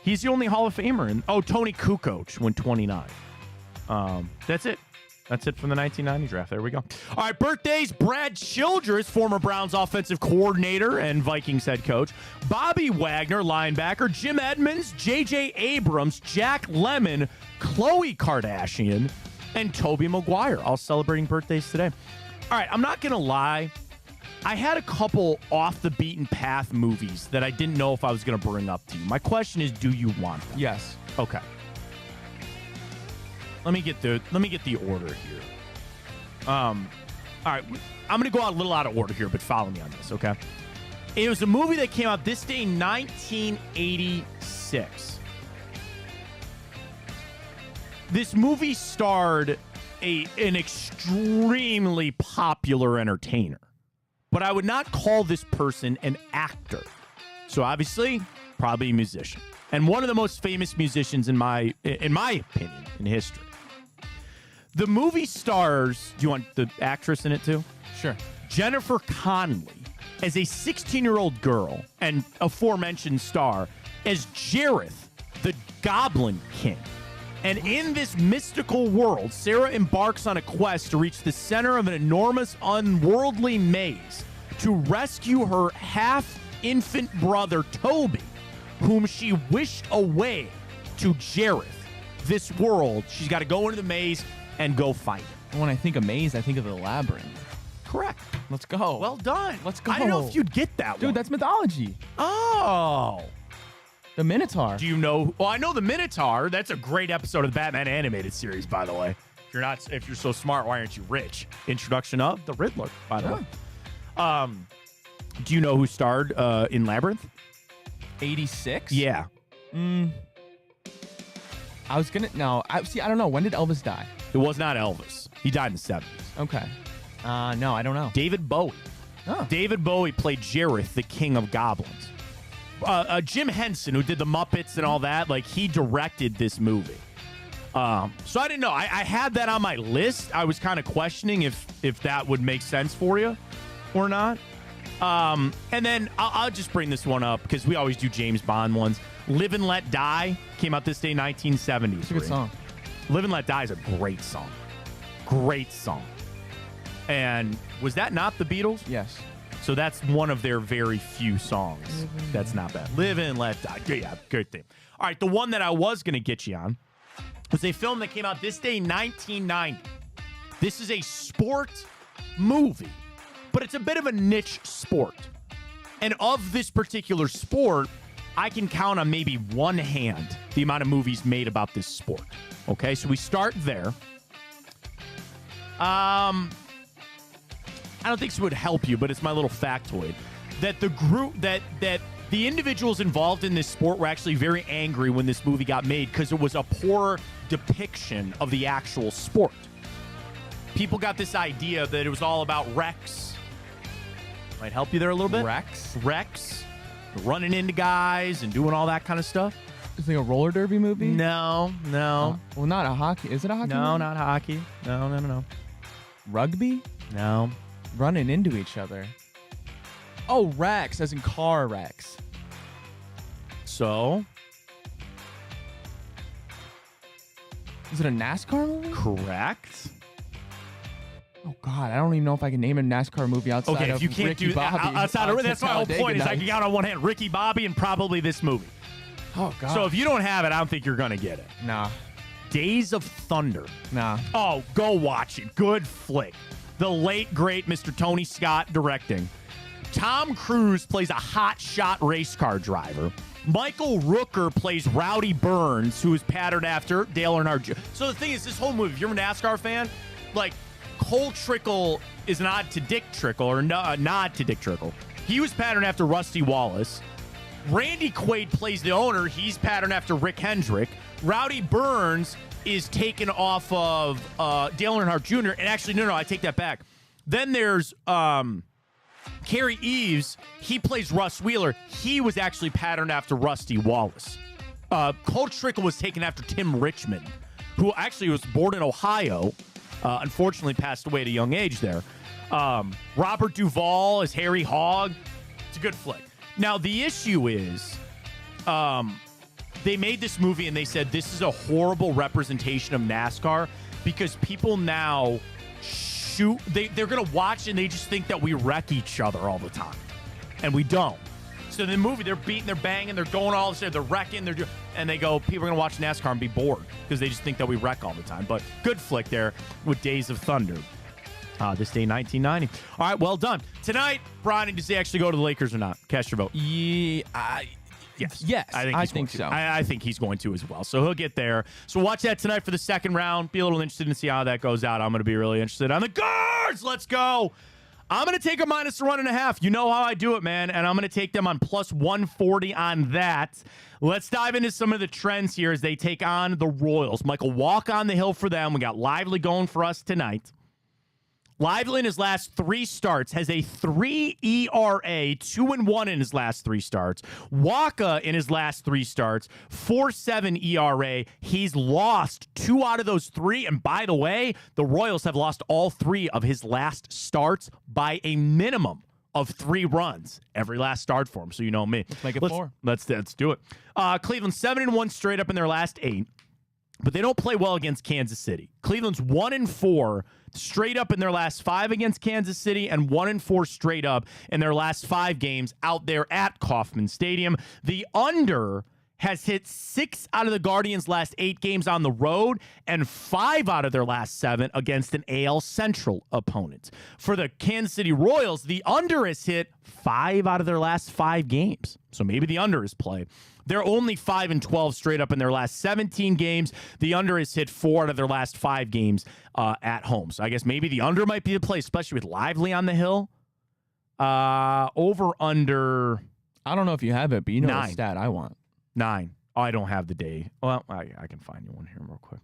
He's the only Hall of Famer. Tony Kukoc went 29. That's it. That's it from the 1990 draft. There we go. All right, birthdays. Brad Childress, former Browns offensive coordinator and Vikings head coach. Bobby Wagner, linebacker. Jim Edmonds, J.J. Abrams, Jack Lemmon, Khloe Kardashian, and Tobey Maguire, all celebrating birthdays today. All right, I'm not going to lie. I had a couple off-the-beaten-path movies that I didn't know if I was going to bring up to you. My question is, do you want them? Yes. Okay. Let me get the order here. All right, I'm going to go out a little out of order here, but follow me on this, okay? It was a movie that came out this day in 1986. This movie starred an extremely popular entertainer, but I would not call this person an actor. So obviously, probably a musician, and one of the most famous musicians in my opinion in history. The movie stars, do you want the actress in it too? Sure. Jennifer Connelly as a 16-year-old girl and aforementioned star as Jareth, the Goblin King. And in this mystical world, Sarah embarks on a quest to reach the center of an enormous, unworldly maze to rescue her half-infant brother, Toby, whom she wished away to Jareth. This world, she's got to go into the maze and go fight it. When I think of maze, I think of the labyrinth. Correct. Let's go. Well done. Let's go. I don't know if you'd get that Dude, one. that's mythology. Oh. The Minotaur. Do you know? Well, I know the Minotaur. That's a great episode of the Batman animated series, by the way. If you're so smart, why aren't you rich? Introduction of the Riddler, by the way. Do you know who starred in Labyrinth? 86? Yeah. I was gonna I don't know. When did Elvis die? It was not Elvis. He died in the 70s. Okay. No, I don't know. David Bowie. Oh. David Bowie played Jareth, the King of Goblins. Jim Henson, who did the Muppets and all that, he directed this movie. So I didn't know. I had that on my list. I was kind of questioning if that would make sense for you or not. And then I'll just bring this one up because we always do James Bond ones. Live and Let Die came out this day, 1970. It's a good song. Live and Let Die is a great song. Great song. And was that not the Beatles? Yes. So that's one of their very few songs. That's not bad. Live and Let Die. Yeah, good thing. All right, the one that I was going to get you on was a film that came out this day, 1990. This is a sport movie, but it's a bit of a niche sport. And of this particular sport, I can count on maybe one hand the amount of movies made about this sport. Okay, so we start there. I don't think this would help you, but it's my little factoid. That the group, that the individuals involved in this sport were actually very angry when this movie got made because it was a poor depiction of the actual sport. People got this idea that it was all about wrecks. Might help you there a little bit. Wrecks. Running into guys and doing all that kind of stuff. Is it a roller derby movie? No. Well, not a hockey. Is it a hockey movie? No, not hockey. No. Rugby? No. Running into each other. Oh, wrecks, as in car wrecks. So? Is it a NASCAR movie? Correct. Oh, God, I don't even know if I can name a NASCAR movie outside of Okay, if you can't Ricky do Bobby. outside of that's my whole point. Is I can count on one hand Ricky Bobby and probably this movie. Oh, God. So if you don't have it, I don't think you're going to get it. Nah. Days of Thunder. Nah. Oh, go watch it. Good flick. The late, great Mr. Tony Scott directing. Tom Cruise plays a hot-shot race car driver. Michael Rooker plays Rowdy Burns, who is patterned after Dale Earnhardt Jr. So the thing is, this whole movie, if you're a NASCAR fan, Cole Trickle is a nod to Dick Trickle, or a nod to Dick Trickle. He was patterned after Rusty Wallace. Randy Quaid plays the owner. He's patterned after Rick Hendrick. Rowdy Burns is taken off of Dale Earnhardt Jr. And actually, no, I take that back. Then there's Kerry Eves, he plays Russ Wheeler. He was actually patterned after Rusty Wallace. Coach Trickle was taken after Tim Richmond, who actually was born in Ohio. Unfortunately passed away at a young age there. Robert Duvall is Harry Hogg. It's a good flick. Now, the issue is they made this movie and they said this is a horrible representation of NASCAR because people now they're going to watch and they just think that we wreck each other all the time. And we don't. So in the movie, they're beating, they're banging, they're going all this, they're wrecking, and they go, people are going to watch NASCAR and be bored because they just think that we wreck all the time. But good flick there with Days of Thunder. This day, 1990. All right, well done. Tonight, Bronny, does he actually go to the Lakers or not? Cast your vote. Yes. I think so. I think he's going to as well. So he'll get there. So watch that tonight for the second round. Be a little interested to see how that goes out. I'm going to be really interested on the guards. Let's go. I'm going to take a minus 1.5. You know how I do it, man. And I'm going to take them on plus 140 on that. Let's dive into some of the trends here as they take on the Royals. Michael, walk on the hill for them. We got Lively going for us tonight. Lively in his last 3 starts has a 3 ERA, 2-1 in his last 3 starts. Waka in his last 3 starts, 4.7 ERA. He's lost 2 out of those 3. And by the way, the Royals have lost all 3 of his last starts by a minimum of 3 runs. Every last start for him. So you know me. Let's make it 4. Let's do it. Cleveland 7-1 straight up in their last 8. But they don't play well against Kansas City. Cleveland's 1-4 straight up in their last 5 against Kansas City and 1-4 straight up in their last 5 games out there at Kauffman Stadium. The under has hit 6 out of the Guardians' last 8 games on the road and 5 out of their last 7 against an AL Central opponent. For the Kansas City Royals, the under has hit 5 out of their last 5 games. So maybe the under is play. They're only 5-12 straight up in their last 17 games. The under has hit 4 out of their last 5 games at home. So I guess maybe the under might be the play, especially with Lively on the hill. Over under. I don't know if you have it, but you know 9. the stat I want. 9. Oh, I don't have the day. Well, I can find you one here real quick.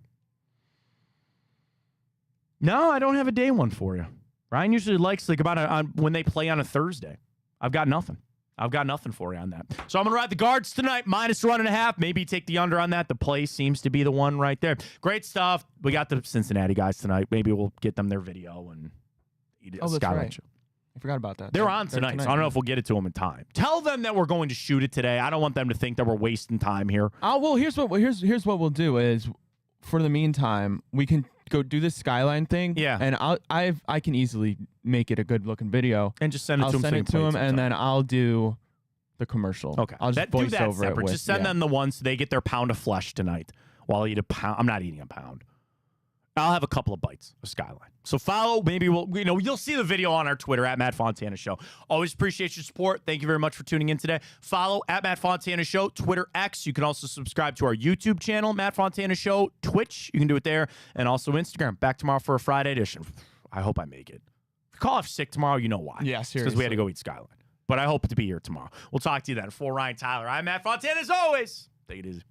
No, I don't have a day one for you. Ryan usually likes when they play on a Thursday. I've got nothing. I've got nothing for you on that. So I'm going to ride the guards tonight, minus 1.5. Maybe take the under on that. The play seems to be the one right there. Great stuff. We got the Cincinnati guys tonight. Maybe we'll get them their video and eat a Skyline show. I forgot about that. They're on tonight, so I don't know if we'll get it to them in time. Tell them that we're going to shoot it today. I don't want them to think that we're wasting time here. Well, here's what we'll do is, for the meantime, we can go do this Skyline thing. Yeah. And I can easily make it a good looking video and just send it I'll to them. Send it to them, and then I'll do the commercial. Okay. I'll just voice over separate. it. Just send them the ones so they get their pound of flesh tonight. While I eat a pound. I'm not eating a pound. I'll have a couple of bites of Skyline. So follow. Maybe you'll see the video on our Twitter at Matt Fontana Show. Always appreciate your support. Thank you very much for tuning in today. Follow at Matt Fontana Show, Twitter X. You can also subscribe to our YouTube channel, Matt Fontana Show, Twitch. You can do it there, and also Instagram. Back tomorrow for a Friday edition. I hope I make it. If you call off sick tomorrow, you know why. Yeah, seriously. Because we had to go eat Skyline. But I hope to be here tomorrow. We'll talk to you then. For Ryan Tyler, I'm Matt Fontana as always. Take it easy.